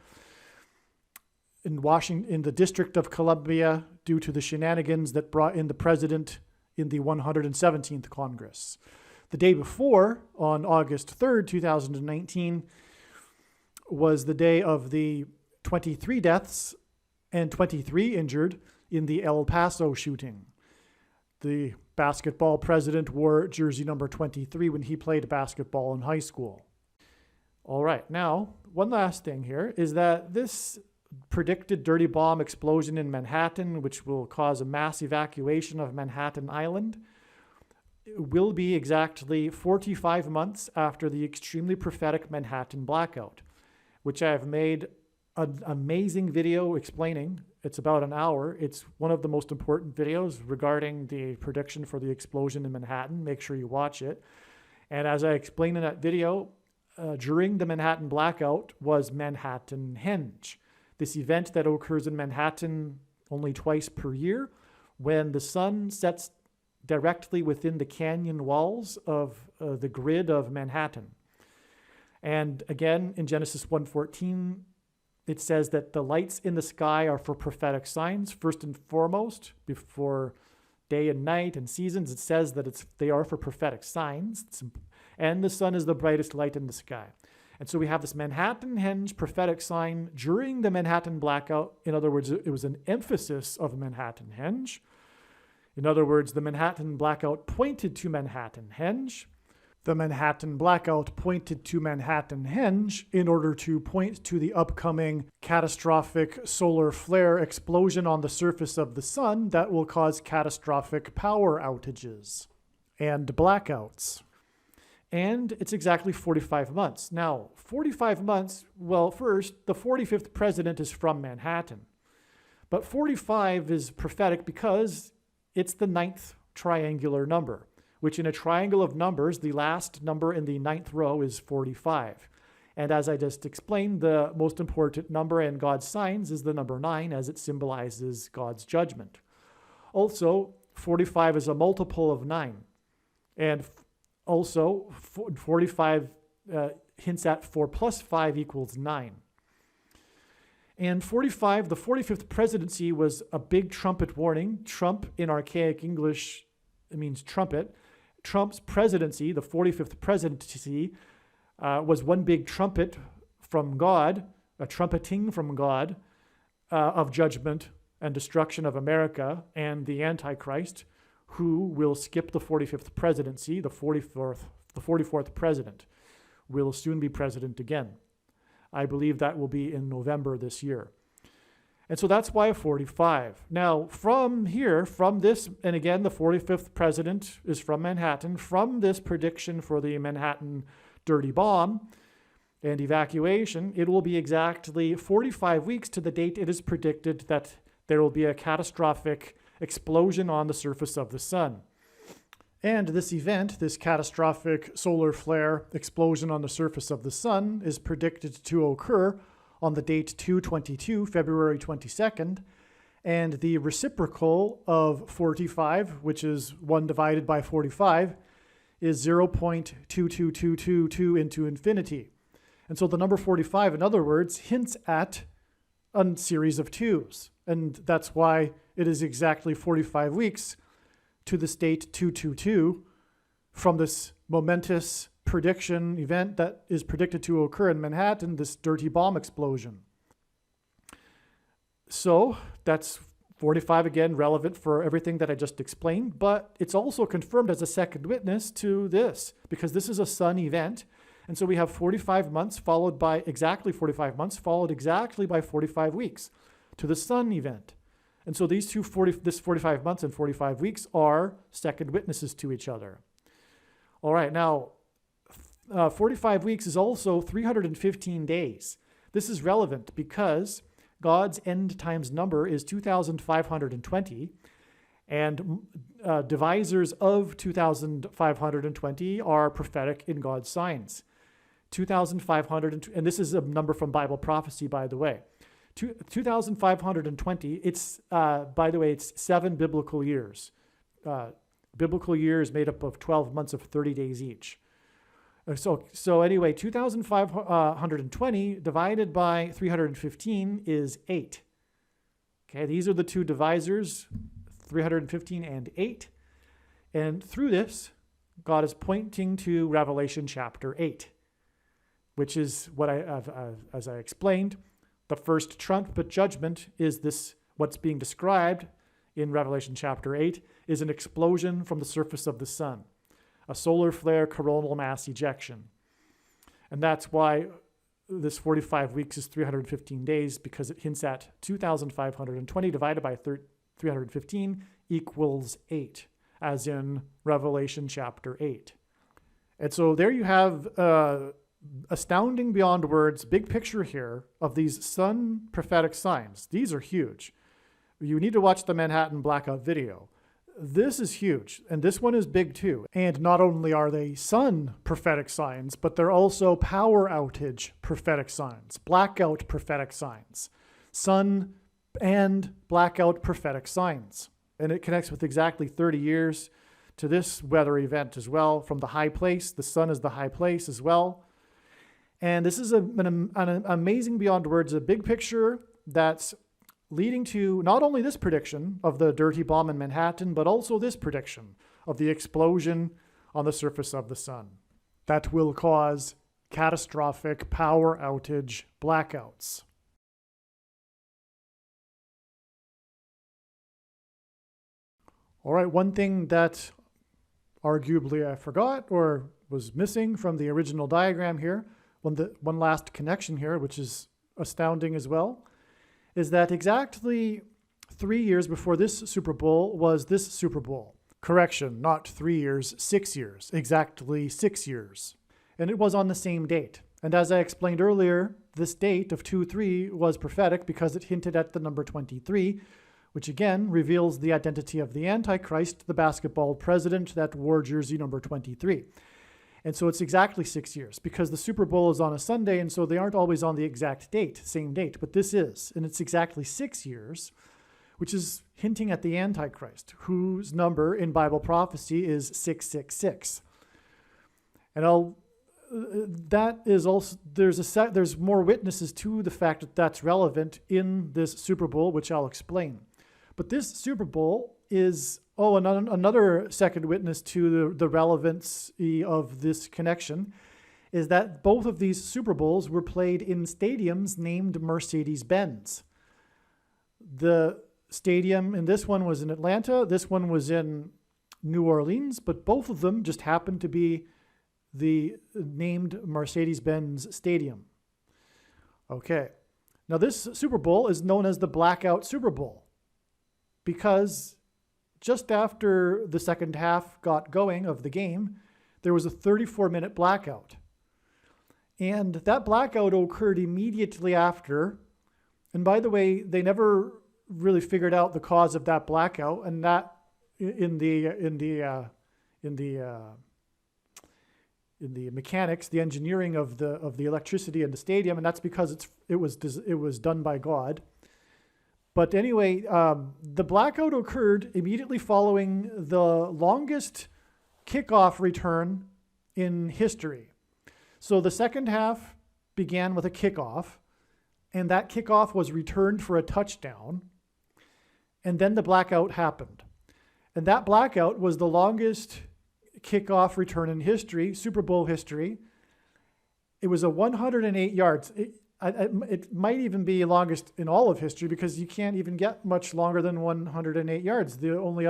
A: in the District of Columbia due to the shenanigans that brought in the president in the 117th Congress. The day before, on August 3rd, 2019, was the day of the 23 deaths and 23 injured in the El Paso shooting. The basketball president wore jersey number 23 when he played basketball in high school. All right, now, one last thing here is that this predicted dirty bomb explosion in Manhattan, which will cause a mass evacuation of Manhattan Island, will be exactly 45 months after the extremely prophetic Manhattan blackout, which I have made an amazing video explaining. It's about an hour. It's one of the most important videos regarding the prediction for the explosion in Manhattan. Make sure you watch it. And as I explained in that video, during the Manhattan blackout was Manhattan Henge, this event that occurs in Manhattan only twice per year when the sun sets directly within the canyon walls of the grid of Manhattan. And again, in Genesis 1:14, it says that the lights in the sky are for prophetic signs. First and foremost, before day and night and seasons, it says that they are for prophetic signs. And the sun is the brightest light in the sky. And so we have this Manhattan Henge prophetic sign during the Manhattan blackout. In other words, it was an emphasis of Manhattan Henge. In other words, the Manhattan blackout pointed to Manhattan Henge. The Manhattan blackout pointed to Manhattan Henge in order to point to the upcoming catastrophic solar flare explosion on the surface of the sun that will cause catastrophic power outages and blackouts. And it's exactly 45 months. Now, 45 months, well, first, the 45th president is from Manhattan. But 45 is prophetic because it's the 9th triangular number, which in a triangle of numbers, the last number in the 9th row is 45. And as I just explained, the most important number in God's signs is the number 9, as it symbolizes God's judgment. Also, 45 is a multiple of 9. And also, 45 hints at 4 plus 5 equals 9. And 45, the 45th presidency was a big trumpet warning. Trump in archaic English, it means trumpet. Trump's presidency, the 45th presidency, was one big trumpet from God, a trumpeting from God of judgment and destruction of America and the Antichrist, who will skip the 45th presidency. The 44th president will soon be president again. I believe that will be in November this year. And so that's why 45. Now, from here, from this, and again, the 45th president is from Manhattan, from this prediction for the Manhattan dirty bomb and evacuation, it will be exactly 45 weeks to the date it is predicted that there will be a catastrophic explosion on the surface of the sun. And this event, this catastrophic solar flare explosion on the surface of the sun, is predicted to occur on the date 2/22, February 22nd, and the reciprocal of 45, which is 1 divided by 45, is 0.22222 into infinity. And so the number 45, in other words, hints at a series of twos. And that's why it is exactly 45 weeks to this date 222 from this momentous prediction event that is predicted to occur in Manhattan, this dirty bomb explosion. So that's 45, again, relevant for everything that I just explained, but it's also confirmed as a second witness to this, because this is a sun event. And so we have 45 months followed by exactly 45 months, followed exactly by 45 weeks to the sun event. And so these this 45 months and 45 weeks are second witnesses to each other. All right, now 45 weeks is also 315 days. This is relevant because God's end times number is 2,520, and divisors of 2,520 are prophetic in God's signs. 2,500, and this is a number from Bible prophecy, by the way. 2,520, it's, by the way, it's 7 biblical years. Biblical years made up of 12 months of 30 days each. So anyway, 2,520 divided by 315 is 8. Okay, these are the two divisors, 315 and 8. And through this, God is pointing to Revelation chapter 8, which is what as I explained, the first trumpet judgment is this, what's being described in Revelation chapter 8 is an explosion from the surface of the sun, a solar flare coronal mass ejection. And that's why this 45 weeks is 315 days, because it hints at 2,520 divided by 315 equals 8, as in Revelation chapter 8. And so there you have astounding beyond words, big picture here of these sun prophetic signs. These are huge. You need to watch the Manhattan blackout video. This is huge, and this one is big too. And not only are they sun prophetic signs, but they're also power outage prophetic signs, blackout prophetic signs, sun and blackout prophetic signs. And it connects with exactly 30 years to this weather event as well, from the high place. The sun is the high place as well. And this is an amazing beyond words, a big picture that's leading to not only this prediction of the dirty bomb in Manhattan, but also this prediction of the explosion on the surface of the sun that will cause catastrophic power outage blackouts. All right, one thing that arguably I forgot or was missing from the original diagram here, one last connection here, which is astounding as well, is that exactly 3 years before this Super Bowl was this Super Bowl. Correction, not 3 years, 6 years, exactly 6 years. And it was on the same date. And as I explained earlier, this date of 2-3 was prophetic because it hinted at the number 23, which again reveals the identity of the Antichrist, the basketball president, that wore jersey number 23. And so it's exactly 6 years because the Super Bowl is on a Sunday, and so they aren't always on the exact date, same date, but this is. And it's exactly 6 years, which is hinting at the Antichrist, whose number in Bible prophecy is 666. And I'll that is also, there's more witnesses to the fact that that's relevant in this Super Bowl, which I'll explain. But this Super Bowl is, another second witness to the relevance of this connection is that both of these Super Bowls were played in stadiums named Mercedes-Benz. The stadium in this one was in Atlanta, this one was in New Orleans, but both of them just happened to be the named Mercedes-Benz Stadium. Okay, now this Super Bowl is known as the Blackout Super Bowl because just after the second half got going of the game, there was a 34-minute blackout. And that blackout occurred immediately after. And by the way, they never really figured out the cause of that blackout, and that in the mechanics, the engineering of the electricity in the stadium, and that's because it was done by God. But anyway, the blackout occurred immediately following the longest kickoff return in history. So the second half began with a kickoff, and that kickoff was returned for a touchdown, and then the blackout happened. And that blackout was the longest kickoff return in history, Super Bowl history. It was a 108 yards. It might even be longest in all of history because you can't even get much longer than 108 yards. The only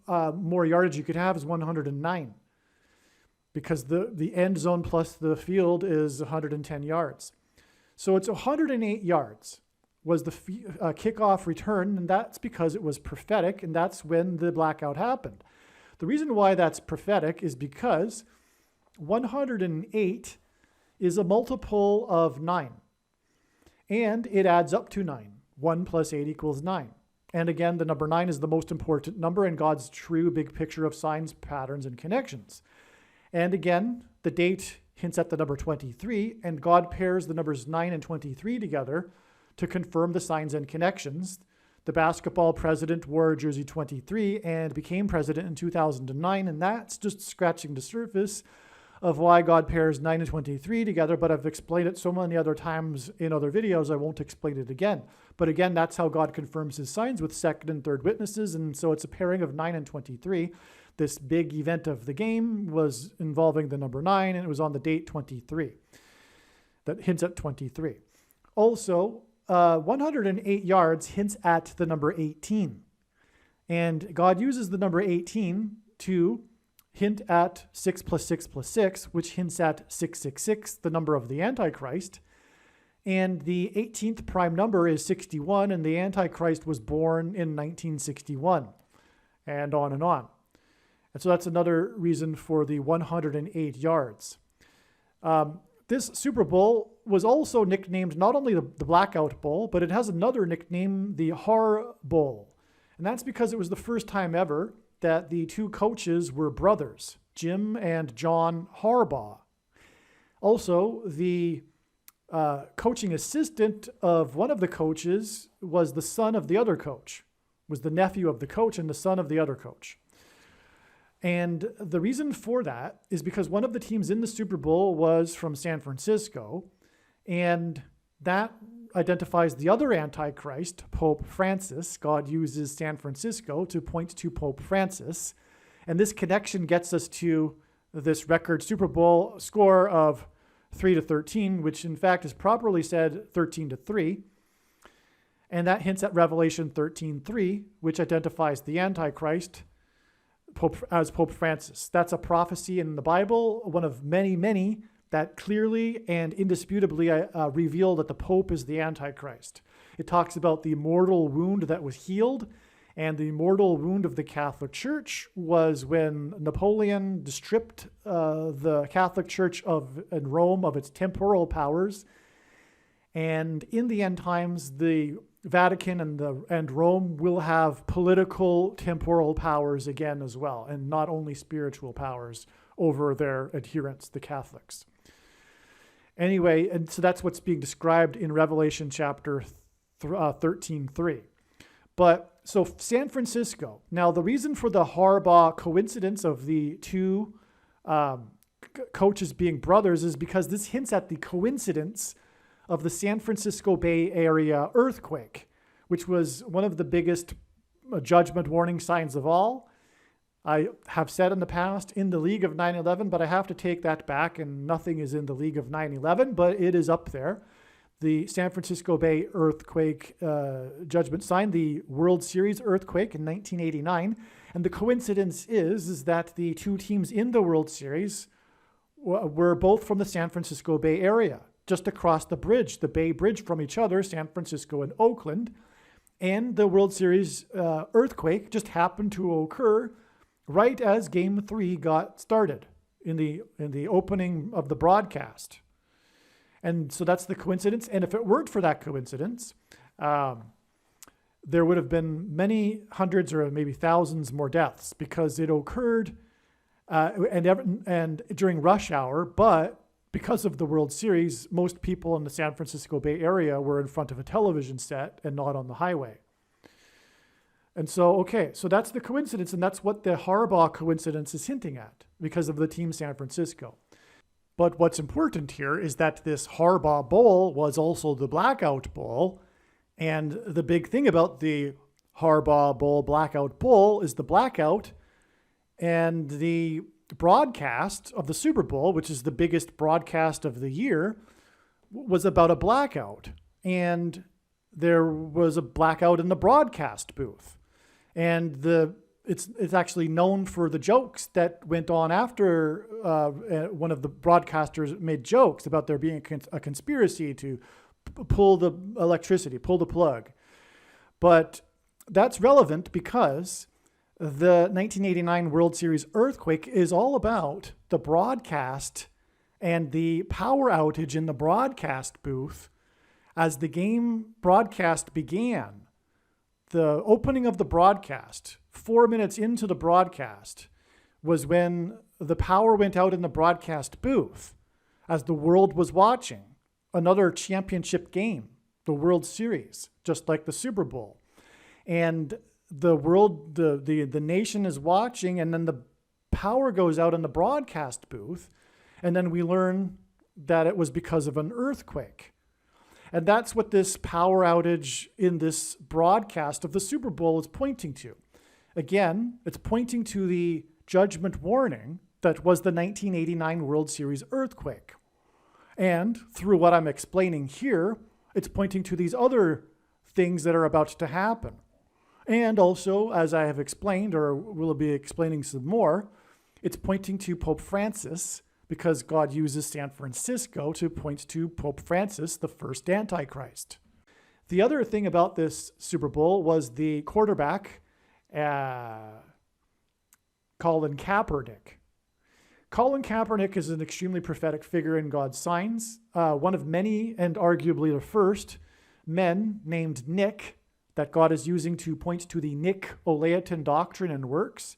A: more yardage you could have is 109 because the end zone plus the field is 110 yards. So it's 108 yards was the kickoff return, and that's because it was prophetic, and that's when the blackout happened. The reason why that's prophetic is because 108 is a multiple of 9, and it adds up to 9. 1 plus 8 equals 9. And again, the number 9 is the most important number in God's true big picture of signs, patterns, and connections. And again, the date hints at the number 23, and God pairs the numbers 9 and 23 together to confirm the signs and connections. The basketball president wore jersey 23 and became president in 2009, and that's just scratching the surface of why God pairs 9 and 23 together, but I've explained it so many other times in other videos, I won't explain it again. But again, that's how God confirms his signs with second and third witnesses, and so it's a pairing of 9 and 23. This big event of the game was involving the number 9, and it was on the date 23. That hints at 23. Also, 108 yards hints at the number 18. And God uses the number 18 to hint at 6 plus 6 plus 6, which hints at 666, the number of the Antichrist. And the 18th prime number is 61, and the Antichrist was born in 1961, and on and on. And so that's another reason for the 108 yards. This Super Bowl was also nicknamed not only the Blackout Bowl, but it has another nickname, the Har Bowl. And that's because it was the first time ever that the two coaches were brothers, Jim and John Harbaugh. Also, the coaching assistant of one of the coaches was the son of the other coach, was the nephew of the coach and the son of the other coach. And the reason for that is because one of the teams in the Super Bowl was from San Francisco, and that identifies the other Antichrist, Pope Francis. God uses San Francisco to point to Pope Francis. And this connection gets us to this record Super Bowl score of 3-13, which in fact is properly said 13-3. And that hints at Revelation 13:3, which identifies the Antichrist as Pope Francis. That's a prophecy in the Bible, one of many, many that clearly and indisputably reveal that the Pope is the Antichrist. It talks about the mortal wound that was healed, and the mortal wound of the Catholic Church was when Napoleon stripped the Catholic Church in Rome of its temporal powers. And in the end times, the Vatican and Rome will have political temporal powers again as well, and not only spiritual powers over their adherents, the Catholics. Anyway, and so that's what's being described in Revelation chapter 13:3. But so San Francisco. Now, the reason for the Harbaugh coincidence of the two coaches being brothers is because this hints at the coincidence of the San Francisco Bay Area earthquake, which was one of the biggest judgment warning signs of all. I have said in the past, in the league of 9/11, but I have to take that back, and nothing is in the league of 9/11, but it is up there. The San Francisco Bay earthquake judgment sign, the World Series earthquake in 1989. And the coincidence is that the two teams in the World Series were both from the San Francisco Bay Area, just across the bridge, the Bay Bridge from each other, San Francisco and Oakland. And the World Series earthquake just happened to occur right as Game 3 got started in the opening of the broadcast. And so that's the coincidence. And if it weren't for that coincidence, there would have been many hundreds or maybe thousands more deaths, because it occurred and during rush hour. But because of the World Series, most people in the San Francisco Bay Area were in front of a television set and not on the highway. And so, okay, so that's the coincidence, and that's what the Harbaugh coincidence is hinting at because of the team San Francisco. But what's important here is that this Harbaugh Bowl was also the Blackout Bowl. And the big thing about the Harbaugh Bowl, Blackout Bowl, is the blackout, and the broadcast of the Super Bowl, which is the biggest broadcast of the year, was about a blackout. And there was a blackout in the broadcast booth. And it's actually known for the jokes that went on after one of the broadcasters made jokes about there being a conspiracy to pull the electricity, pull the plug. But that's relevant because the 1989 World Series earthquake is all about the broadcast and the power outage in the broadcast booth as the game broadcast began. The opening of the broadcast, 4 minutes into the broadcast, was when the power went out in the broadcast booth as the world was watching another championship game, the World Series, just like the Super Bowl. And the world, the nation is watching, and then the power goes out in the broadcast booth, and then we learn that it was because of an earthquake. And that's what this power outage in this broadcast of the Super Bowl is pointing to. Again, it's pointing to the judgment warning that was the 1989 World Series earthquake. And through what I'm explaining here, it's pointing to these other things that are about to happen. And also, as I have explained, or will be explaining some more, it's pointing to Pope Francis, because God uses San Francisco to point to Pope Francis, the first Antichrist. The other thing about this Super Bowl was the quarterback, Colin Kaepernick. Colin Kaepernick is an extremely prophetic figure in God's signs, one of many, and arguably the first, men named Nick that God is using to point to the Nick-Olaetan doctrine and works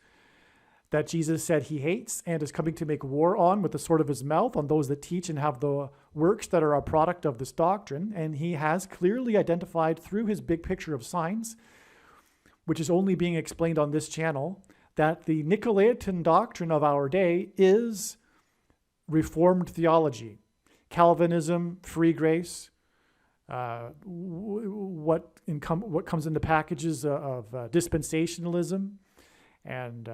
A: that Jesus said he hates and is coming to make war on with the sword of his mouth on those that teach and have the works that are a product of this doctrine. And he has clearly identified through his big picture of signs, which is only being explained on this channel, that the Nicolaitan doctrine of our day is Reformed theology, Calvinism, free grace, what comes in the packages of dispensationalism, and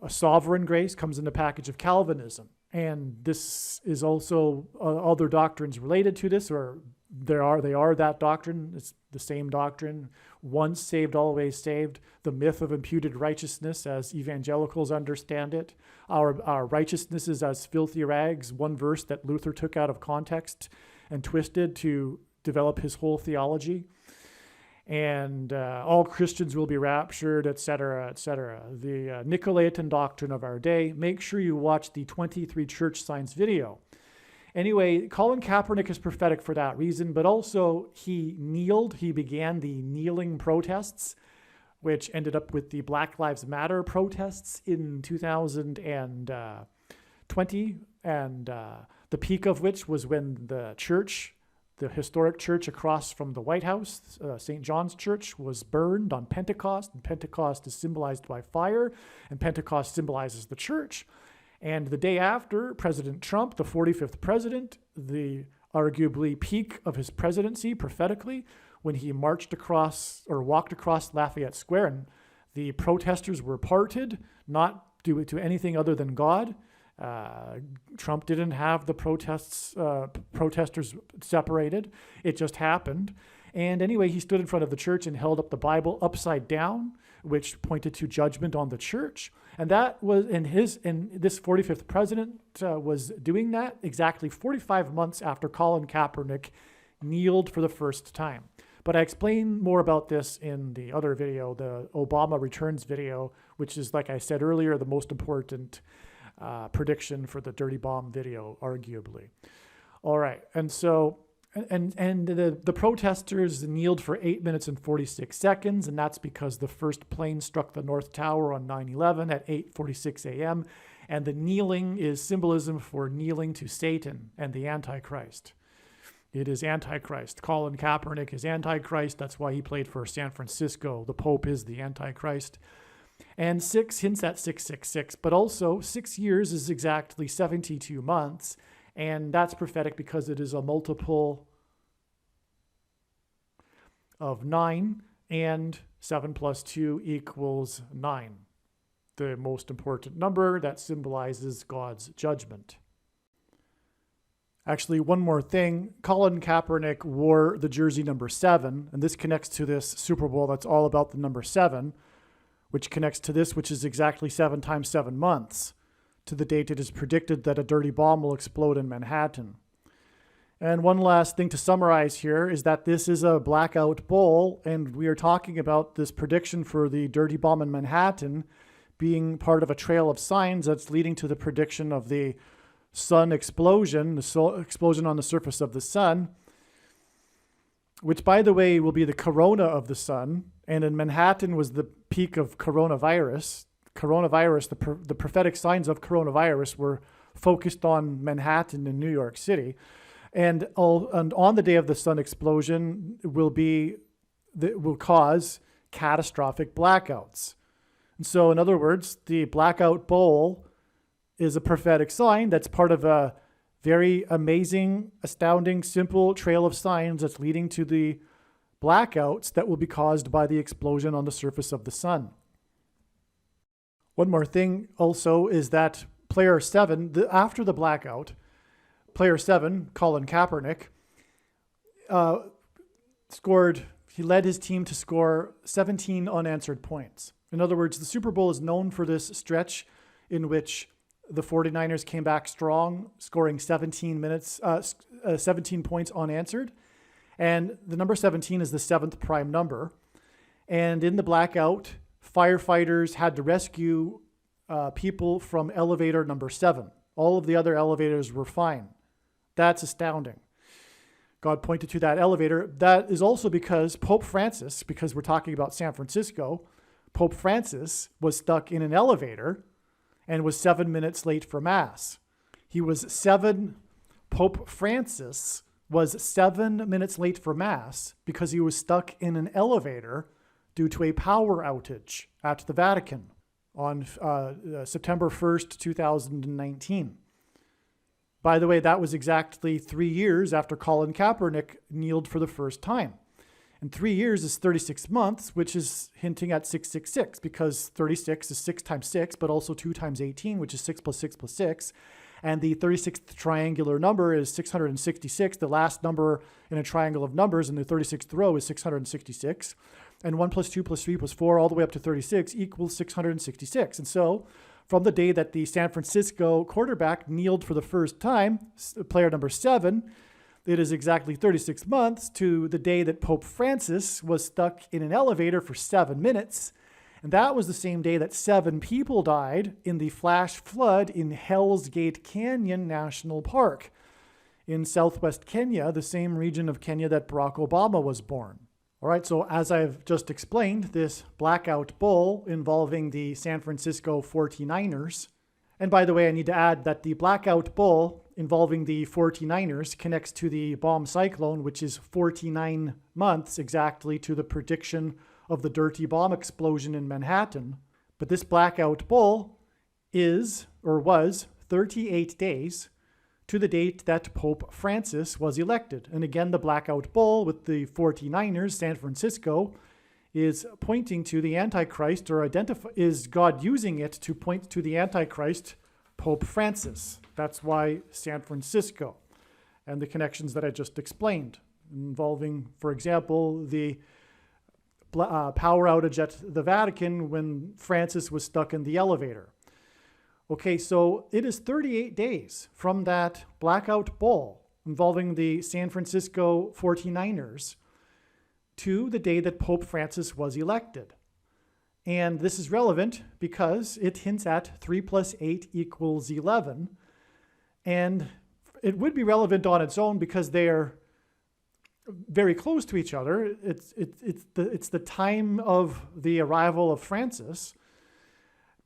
A: a sovereign grace comes in the package of Calvinism. And this is also other doctrines related to this, or they are that doctrine. It's the same doctrine. Once saved, always saved. The myth of imputed righteousness, as evangelicals understand it. Our righteousness is as filthy rags. One verse that Luther took out of context and twisted to develop his whole theology. And all Christians will be raptured, etc., etc. The Nicolaitan doctrine of our day. Make sure you watch the 23 church signs video. Anyway, Colin Kaepernick is prophetic for that reason, but also he kneeled. He began the kneeling protests, which ended up with the Black Lives Matter protests in 2020, and the peak of which was when the church, the historic church across from the White House, St. John's Church, was burned on Pentecost, and Pentecost is symbolized by fire, and Pentecost symbolizes the church. And the day after, President Trump, the 45th president, the arguably peak of his presidency prophetically, when he marched across or walked across Lafayette Square and the protesters were parted, not due to anything other than God. Trump didn't have the protesters separated. It just happened. And anyway, he stood in front of the church and held up the Bible upside down, which pointed to judgment on the church. And that was, and this 45th president was doing that exactly 45 months after Colin Kaepernick kneeled for the first time. But I explain more about this in the other video, the Obama Returns video, which is, like I said earlier, the most important prediction for the Dirty Bomb video, arguably. All right, and so, and the protesters kneeled for 8 minutes and 46 seconds, and that's because the first plane struck the North Tower on 9/11 at 8:46 a.m., and the kneeling is symbolism for kneeling to Satan and the Antichrist. It is Antichrist. Colin Kaepernick is Antichrist. That's why he played for San Francisco. The Pope is the Antichrist. And 6 hints at 666, but also 6 years is exactly 72 months. And that's prophetic because it is a multiple of 9, and 7 plus 2 equals 9. The most important number that symbolizes God's judgment. Actually, one more thing. Colin Kaepernick wore the jersey number 7, and this connects to this Super Bowl that's all about the number 7, which connects to this, which is exactly 7 times 7 months, to the date it is predicted that a dirty bomb will explode in Manhattan. And one last thing to summarize here is that this is a blackout bowl, and we are talking about this prediction for the dirty bomb in Manhattan being part of a trail of signs that's leading to the prediction of the sun explosion, the explosion on the surface of the sun, which, by the way, will be the corona of the sun. And in Manhattan was the peak of coronavirus. The prophetic signs of coronavirus were focused on Manhattan and New York City. And on the day of the sun explosion will cause catastrophic blackouts. And so, in other words, the blackout bowl is a prophetic sign that's part of a very amazing, astounding, simple trail of signs that's leading to the blackouts that will be caused by the explosion on the surface of the sun. One more thing also is that player 7, after the blackout, player 7, Colin Kaepernick, he led his team to score 17 unanswered points. In other words, the Super Bowl is known for this stretch in which the 49ers came back strong, scoring 17 points unanswered. And the number 17 is the 7th prime number. And in the blackout, firefighters had to rescue people from elevator number 7. All of the other elevators were fine. That's astounding. God pointed to that elevator. That is also because Pope Francis, because we're talking about San Francisco, Pope Francis was stuck in an elevator and was 7 minutes late for Mass. Pope Francis was 7 minutes late for Mass because he was stuck in an elevator due to a power outage at the Vatican on September 1st, 2019. By the way, that was exactly 3 years after Colin Kaepernick kneeled for the first time. And 3 years is 36 months, which is hinting at 666, because 36 is 6 times 6, but also 2 times 18, which is 6 plus 6 plus 6. And the 36th triangular number is 666. The last number in a triangle of numbers in the 36th row is 666. And 1 plus 2 plus 3 plus 4 all the way up to 36 equals 666. And so from the day that the San Francisco quarterback kneeled for the first time, player number 7, it is exactly 36 months to the day that Pope Francis was stuck in an elevator for 7 minutes. And that was the same day that 7 people died in the flash flood in Hell's Gate Canyon National Park in southwest Kenya, the same region of Kenya that Barack Obama was born. All right, so as I've just explained, this blackout bowl involving the San Francisco 49ers. And by the way, I need to add that the blackout bowl involving the 49ers connects to the BOMB CYCLONE, which is 49 months exactly to the prediction of the dirty bomb explosion in Manhattan. But this blackout bowl is or was 38 days to the date that Pope Francis was elected. And again, the blackout bull with the 49ers, San Francisco, is pointing to the Antichrist, or is God using it to point to the Antichrist, Pope Francis. That's why San Francisco, and the connections that I just explained, involving, for example, the power outage at the Vatican when Francis was stuck in the elevator. Okay, so it is 38 days from that blackout bull involving the San Francisco 49ers to the day that Pope Francis was elected. And this is relevant because it hints at 3 plus 8 equals 11. And it would be relevant on its own because they are very close to each other. It's the time of the arrival of Francis.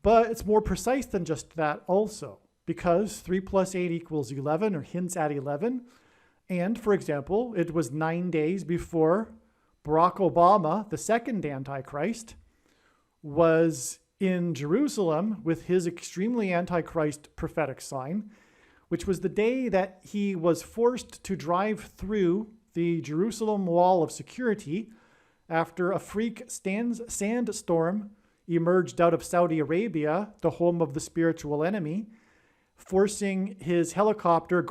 A: But it's more precise than just that also, because 3 plus 8 equals 11, or hints at 11. And, for example, it was 9 days before Barack Obama, the second Antichrist, was in Jerusalem with his extremely Antichrist prophetic sign, which was the day that he was forced to drive through the Jerusalem wall of security after a freak sandstorm emerged out of Saudi Arabia, the home of the spiritual enemy, grounding his helicopter,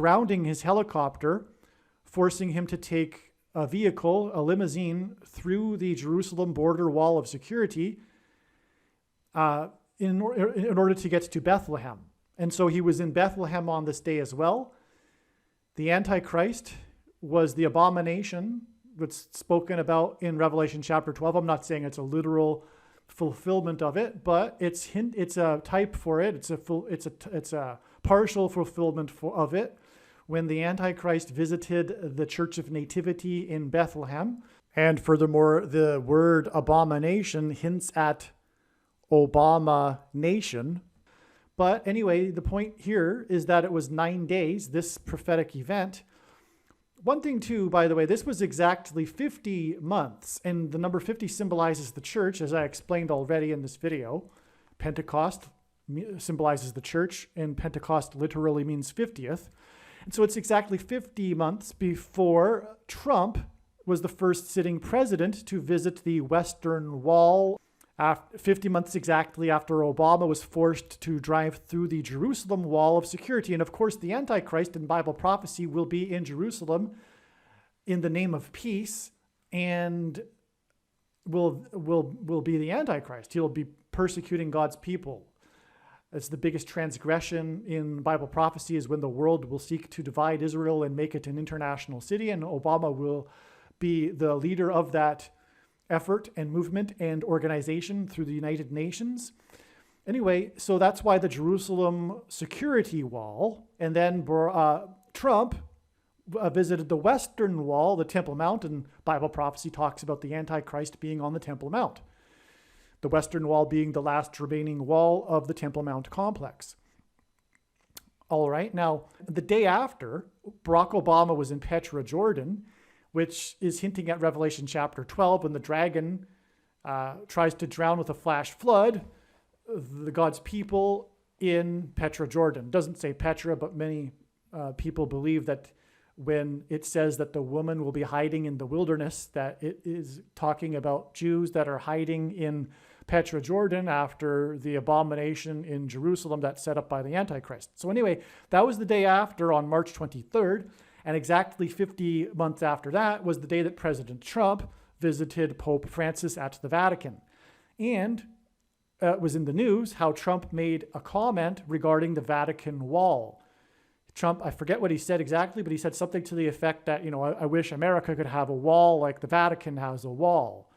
A: forcing him to take a vehicle, a limousine, through the Jerusalem border wall of security in order to get to Bethlehem. And so he was in Bethlehem on this day as well. The Antichrist was the abomination that's spoken about in Revelation chapter 12. I'm not saying it's a literal fulfillment of it, but it's a type for it. It's a partial fulfillment of it when the Antichrist visited the Church of Nativity in Bethlehem. And furthermore, the word abomination hints at Obama nation. But anyway, the point here is that it was 9 days, this prophetic event. One thing too, by the way, this was exactly 50 months, and the number 50 symbolizes the church, as I explained already in this video. Pentecost symbolizes the church, and Pentecost literally means 50th. And so it's exactly 50 months before Trump was the first sitting president to visit the Western Wall. 50 months exactly after Obama was forced to drive through the Jerusalem wall of security. And of course, the Antichrist in Bible prophecy will be in Jerusalem in the name of peace, and will be the Antichrist. He'll be persecuting God's people. It's the biggest transgression in Bible prophecy, is when the world will seek to divide Israel and make it an international city, and Obama will be the leader of that effort and movement and organization through the United Nations. Anyway, so that's why the Jerusalem security wall, and then Trump visited the Western Wall, the Temple Mount, and Bible prophecy talks about the Antichrist being on the Temple Mount. The Western Wall being the last remaining wall of the Temple Mount complex. All right, now, the day after, Barack Obama was in Petra, Jordan, which is hinting at Revelation chapter 12, when the dragon tries to drown with a flash flood God's people in Petra, Jordan. It doesn't say Petra, but many people believe that when it says that the woman will be hiding in the wilderness, that it is talking about Jews that are hiding in Petra, Jordan, after the abomination in Jerusalem that's set up by the Antichrist. So anyway, that was the day after, on March 23rd. And exactly 50 months after that was the day that President Trump visited Pope Francis at the Vatican. And it was in the news how Trump made a comment regarding the Vatican wall. Trump, I forget what he said exactly, but he said something to the effect that, I wish America could have a wall like the Vatican has a wall.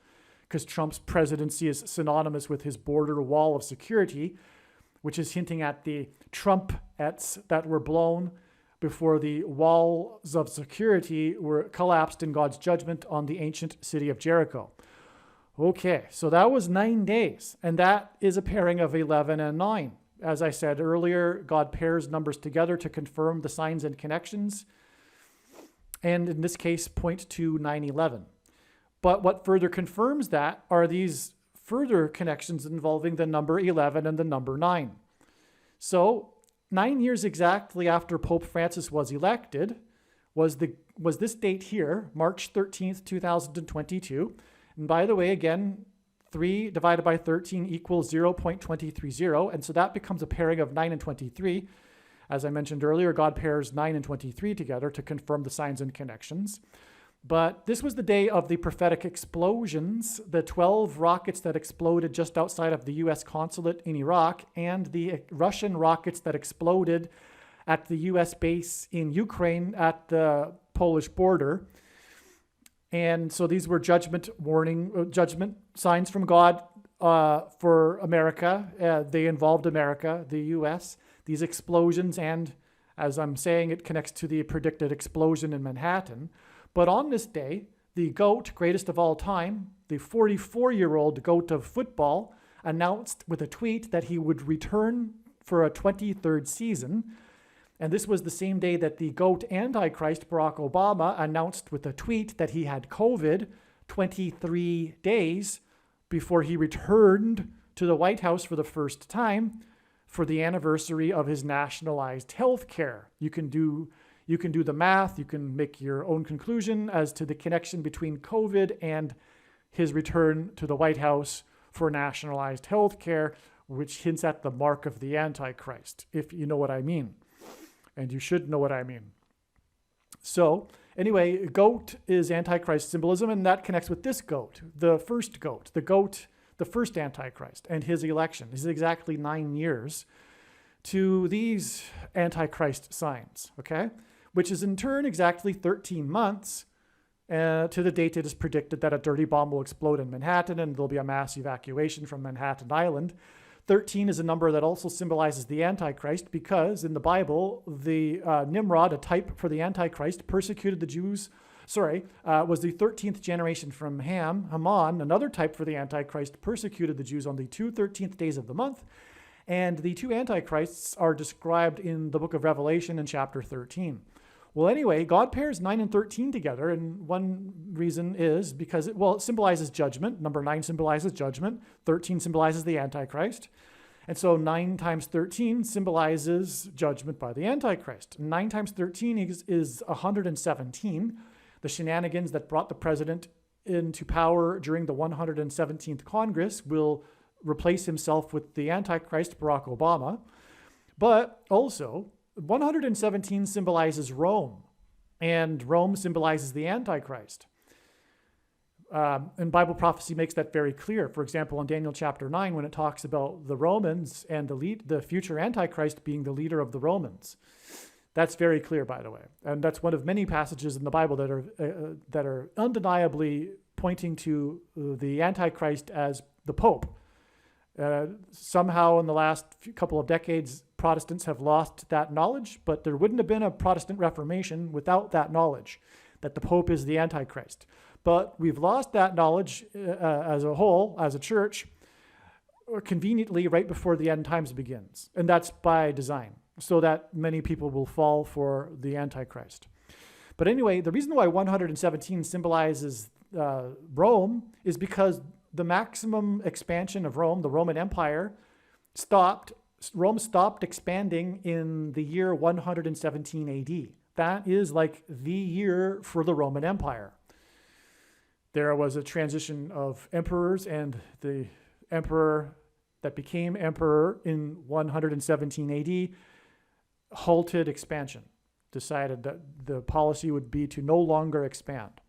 A: Because Trump's presidency is synonymous with his border wall of security, which is hinting at the trumpets that were blown before the walls of security were collapsed in God's judgment on the ancient city of Jericho. Okay, so that was 9 days, and that is a pairing of 11 and 9. As I said earlier, God pairs numbers together to confirm the signs and connections, and in this case, point to 9/11. But what further confirms that are these further connections involving the number 11 and the number 9. So 9 years exactly after Pope Francis was elected was this date here, March 13th, 2022. And by the way, again, 3 divided by 13 equals 0.230. And so that becomes a pairing of 9 and 23. As I mentioned earlier, God pairs 9 and 23 together to confirm the signs and connections. But this was the day of the prophetic explosions, the 12 rockets that exploded just outside of the U.S. consulate in Iraq, and the Russian rockets that exploded at the U.S. base in Ukraine at the Polish border. And so these were judgment signs from God for America. They involved America, the U.S., these explosions, and as I'm saying, it connects to the predicted explosion in Manhattan. But on this day, the GOAT, greatest of all time, the 44-year-old GOAT of football, announced with a tweet that he would return for a 23rd season. And this was the same day that the GOAT Antichrist, Barack Obama, announced with a tweet that he had COVID 23 days before he returned to the White House for the first time for the anniversary of his nationalized health care. You can do the math, you can make your own conclusion as to the connection between COVID and his return to the White House for nationalized health care, which hints at the mark of the Antichrist, if you know what I mean. And you should know what I mean. So anyway, goat is Antichrist symbolism, and that connects with this goat, the first goat, the first Antichrist, and his election. This is exactly 9 years to these Antichrist signs, okay? Which is in turn exactly 13 months to the date it is predicted that a dirty bomb will explode in Manhattan and there'll be a mass evacuation from Manhattan Island. 13 is a number that also symbolizes the Antichrist because in the Bible, the Nimrod, a type for the Antichrist, persecuted the Jews, was the 13th generation from Ham. Haman, another type for the Antichrist, persecuted the Jews on the 2 13th days of the month. And the 2 Antichrists are described in the book of Revelation in chapter 13. Well, anyway, God pairs 9 and 13 together, and one reason is because it symbolizes judgment. Number 9 symbolizes judgment. 13 symbolizes the Antichrist. And so 9 times 13 symbolizes judgment by the Antichrist. 9 times 13 is 117. The shenanigans that brought the president into power during the 117th Congress will replace himself with the Antichrist, Barack Obama. But also, 117 symbolizes Rome, and Rome symbolizes the Antichrist. And Bible prophecy makes that very clear. For example, in Daniel chapter 9, when it talks about the Romans and the future Antichrist being the leader of the Romans. That's very clear, by the way. And that's one of many passages in the Bible that are undeniably pointing to the Antichrist as the Pope. Somehow in the last couple of decades, Protestants have lost that knowledge, but there wouldn't have been a Protestant Reformation without that knowledge, that the Pope is the Antichrist. But we've lost that knowledge as a whole, as a church, conveniently right before the end times begins. And that's by design, so that many people will fall for the Antichrist. But anyway, the reason why 117 symbolizes Rome is because the maximum expansion of Rome, the Roman Empire, Rome stopped expanding in the year 117 AD. That is like the year for the Roman Empire. There was a transition of emperors, and the emperor that became emperor in 117 AD halted expansion, decided that the policy would be to no longer expand.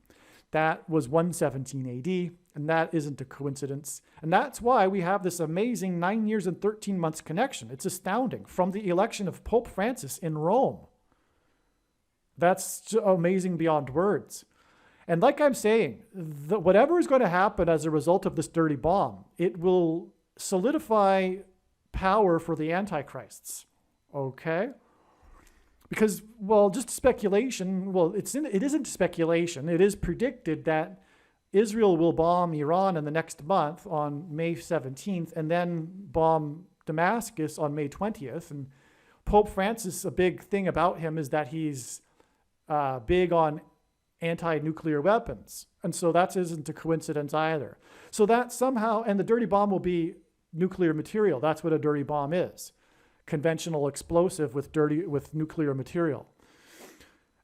A: That was 117 AD, and that isn't a coincidence. And that's why we have this amazing 9 years and 13 months connection. It's astounding. From the election of Pope Francis in Rome. That's amazing beyond words. And like I'm saying, whatever is going to happen as a result of this dirty bomb, it will solidify power for the Antichrists. Okay? Because, just speculation, it isn't speculation. It is predicted that Israel will bomb Iran in the next month on May 17th and then bomb Damascus on May 20th. And Pope Francis, a big thing about him is that he's big on anti-nuclear weapons. And so that isn't a coincidence either. So that somehow, and the dirty bomb will be nuclear material. That's what a dirty bomb is. conventional explosive with nuclear material.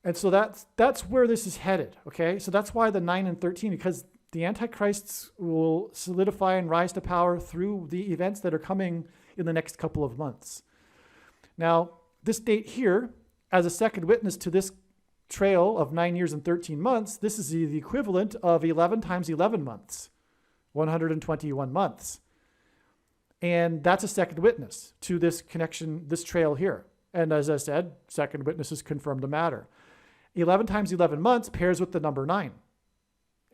A: And so that's where this is headed, okay? So that's why the 9 and 13, because the Antichrists will solidify and rise to power through the events that are coming in the next couple of months. Now, this date here, as a second witness to this trail of 9 years and 13 months, this is the equivalent of 11 times 11 months, 121 months. And that's a second witness to this connection, this trail here. And as I said, second witnesses confirm the matter. 11 times 11 months pairs with the number 9.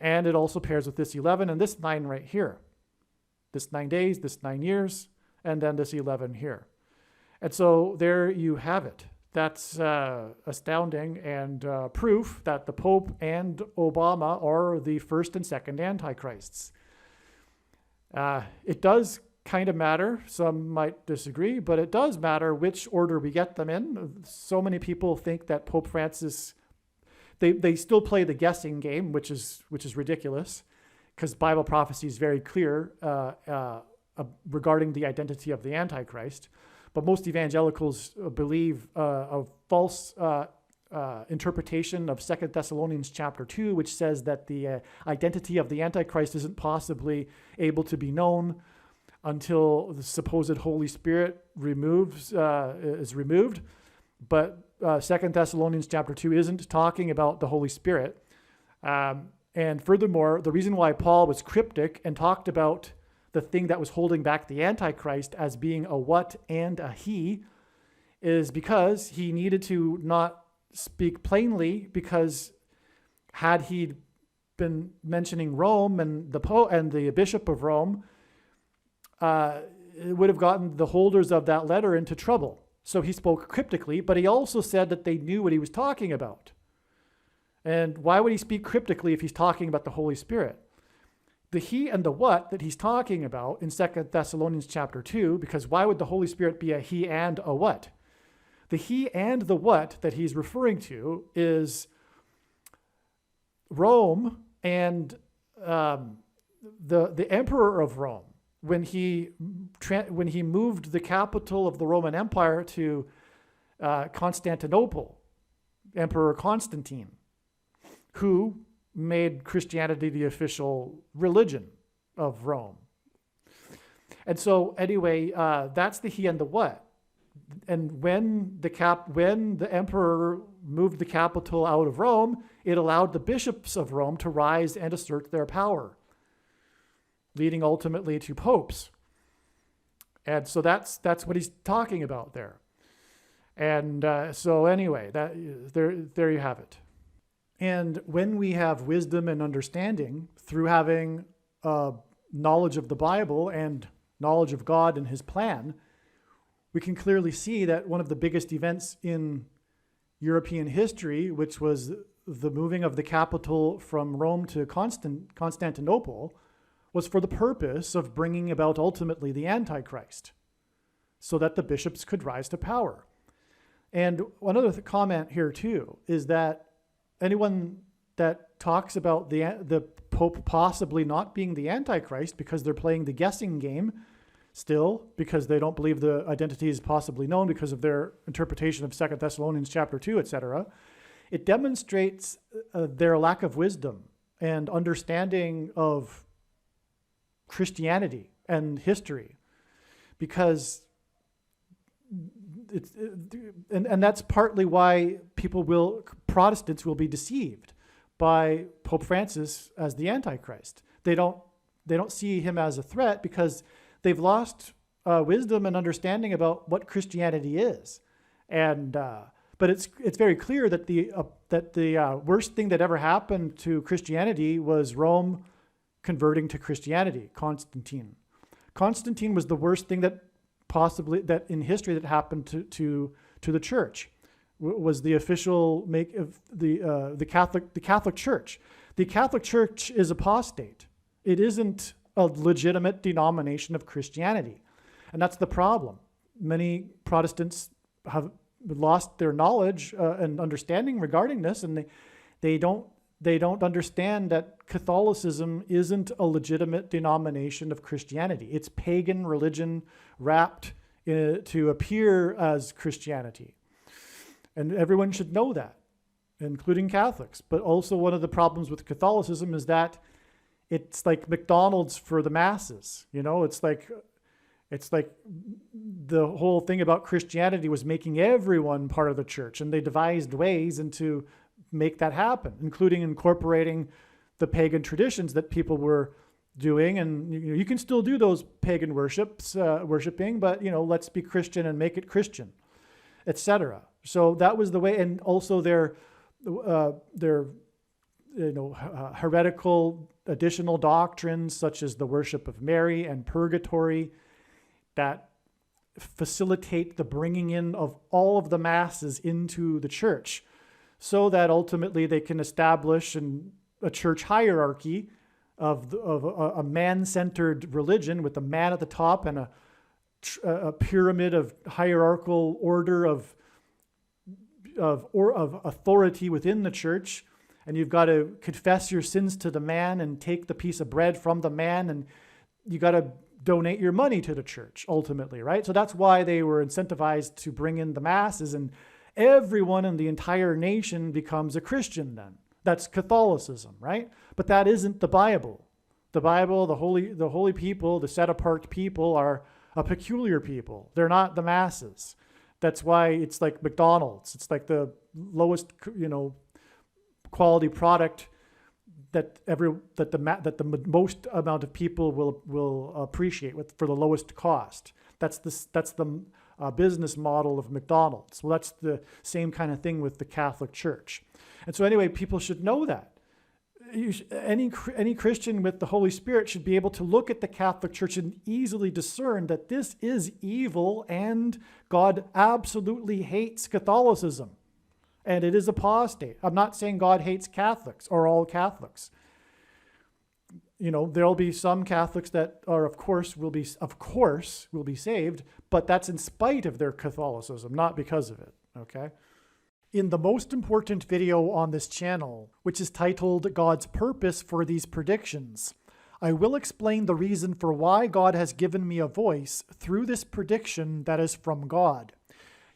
A: And it also pairs with this 11 and this 9 right here. This 9 days, this 9 years, and then this 11 here. And so there you have it. That's astounding and proof that the Pope and Obama are the first and second Antichrists. It does kind of matter. Some might disagree, but it does matter which order we get them in. So many people think that Pope Francis, they still play the guessing game, which is ridiculous, because Bible prophecy is very clear regarding the identity of the Antichrist. But most evangelicals believe a false interpretation of 2 Thessalonians chapter 2, which says that the identity of the Antichrist isn't possibly able to be known until the supposed Holy Spirit is removed. But 2 Thessalonians chapter 2 isn't talking about the Holy Spirit. And furthermore, the reason why Paul was cryptic and talked about the thing that was holding back the Antichrist as being a what and a he is because he needed to not speak plainly, because had he been mentioning Rome and the Pope and the Bishop of Rome, it would have gotten the holders of that letter into trouble. So he spoke cryptically, but he also said that they knew what he was talking about. And why would he speak cryptically if he's talking about the Holy Spirit? The he and the what that he's talking about in 2 Thessalonians chapter 2, because why would the Holy Spirit be a he and a what? The he and the what that he's referring to is Rome and the emperor of Rome. When he moved the capital of the Roman Empire to Constantinople, Emperor Constantine, who made Christianity the official religion of Rome. And so anyway, that's the he and the what. And when the emperor moved the capital out of Rome, it allowed the bishops of Rome to rise and assert their power, leading ultimately to popes. And so that's what he's talking about there. And so anyway, there you have it. And when we have wisdom and understanding through having knowledge of the Bible and knowledge of God and his plan, we can clearly see that one of the biggest events in European history, which was the moving of the capital from Rome to Constantinople, was for the purpose of bringing about ultimately the Antichrist, so that the bishops could rise to power. And one other comment here too is that anyone that talks about the Pope possibly not being the Antichrist because they're playing the guessing game still, because they don't believe the identity is possibly known because of their interpretation of 2 Thessalonians chapter 2, etc., it demonstrates their lack of wisdom and understanding of Christianity and history, because and that's partly why Protestants will be deceived by Pope Francis as the Antichrist. They don't see him as a threat because they've lost wisdom and understanding about what Christianity is. And but it's very clear that the worst thing that ever happened to Christianity was Rome converting to Christianity. Constantine was the worst thing that in history that happened to the church. Was the official the Catholic Church. The Catholic Church is apostate. It isn't a legitimate denomination of Christianity, and that's the problem. Many Protestants have lost their knowledge and understanding regarding this, and they don't understand that Catholicism isn't a legitimate denomination of Christianity. It's pagan religion wrapped to appear as Christianity. And everyone should know that, including Catholics. But also one of the problems with Catholicism is that it's like McDonald's for the masses. You know, it's like the whole thing about Christianity was making everyone part of the church, and they devised ways to make that happen, including incorporating the pagan traditions that people were doing. And you can still do those pagan worshiping, but let's be Christian and make it Christian, etc. So that was the way. And also their heretical additional doctrines such as the worship of Mary and purgatory that facilitate the bringing in of all of the masses into the church, so that ultimately they can establish a church hierarchy of a man-centered religion with a man at the top and a pyramid of hierarchical order of authority within the church. And you've got to confess your sins to the man and take the piece of bread from the man, and you got to donate your money to the church ultimately, right? So that's why they were incentivized to bring in the masses, and everyone in the entire nation becomes a Christian then. That's Catholicism, right? But that isn't the Bible. The Bible, the holy people, the set apart people are a peculiar people. They're not the masses. That's why it's like McDonald's. It's like the lowest, quality product that the most amount of people will appreciate for the lowest cost. That's the business model of McDonald's. Well, that's the same kind of thing with the Catholic Church. And so anyway, people should know that. Any Christian with the Holy Spirit should be able to look at the Catholic Church and easily discern that this is evil and God absolutely hates Catholicism. And it is apostate. I'm not saying God hates Catholics or all Catholics. There'll be some Catholics that are, of course, will be saved, but that's in spite of their Catholicism, not because of it, okay? In the most important video on this channel, which is titled God's Purpose for These Predictions, I will explain the reason for why God has given me a voice through this prediction that is from God.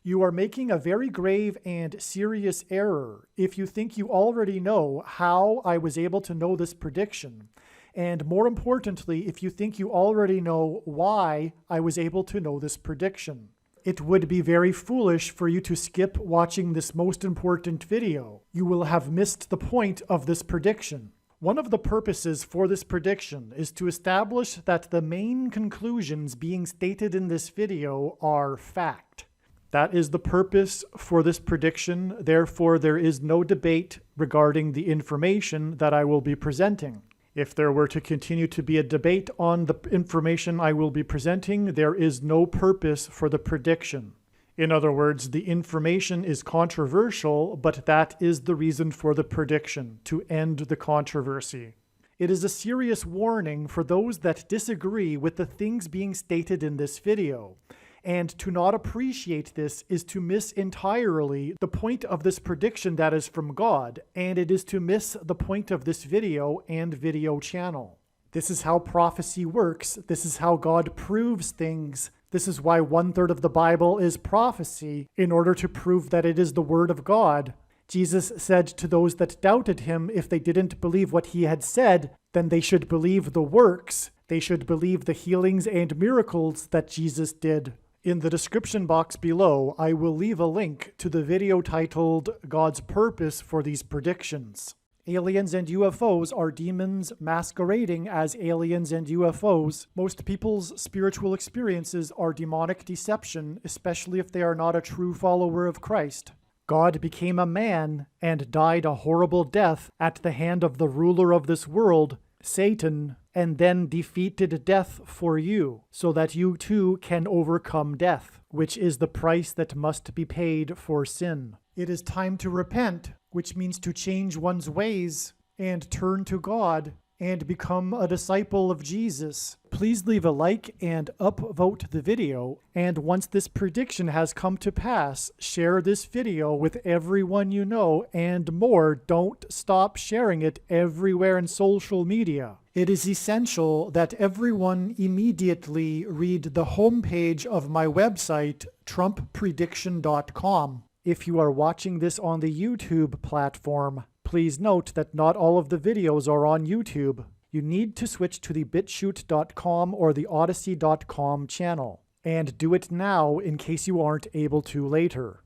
A: You are making a very grave and serious error if you think you already know how I was able to know this prediction. And more importantly, if you think you already know why I was able to know this prediction. It would be very foolish for you to skip watching this most important video. You will have missed the point of this prediction. One of the purposes for this prediction is to establish that the main conclusions being stated in this video are fact. That is the purpose for this prediction. Therefore, there is no debate regarding the information that I will be presenting. If there were to continue to be a debate on the information I will be presenting, there is no purpose for the prediction. In other words, the information is controversial, but that is the reason for the prediction, to end the controversy. It is a serious warning for those that disagree with the things being stated in this video. And to not appreciate this is to miss entirely the point of this prediction that is from God, and it is to miss the point of this video and video channel. This is how prophecy works. This is how God proves things. This is why 1/3 of the Bible is prophecy, in order to prove that it is the Word of God. Jesus said to those that doubted him, if they didn't believe what he had said, then they should believe the works. They should believe the healings and miracles that Jesus did. In the description box below, I will leave a link to the video titled God's Purpose for These Predictions. Aliens and UFOs are demons masquerading as aliens and UFOs. Most people's spiritual experiences are demonic deception, especially if they are not a true follower of Christ. God became a man and died a horrible death at the hand of the ruler of this world, Satan, and then defeated death for you, so that you too can overcome death, which is the price that must be paid for sin. It is time to repent, which means to change one's ways and turn to God and become a disciple of Jesus, please leave a like and upvote the video. And once this prediction has come to pass, share this video with everyone you know, and more, don't stop sharing it everywhere in social media. It is essential that everyone immediately read the homepage of my website, TrumpPrediction.com. If you are watching this on the YouTube platform, please note that not all of the videos are on YouTube. You need to switch to the BitChute.com or the Odyssey.com channel. And do it now in case you aren't able to later.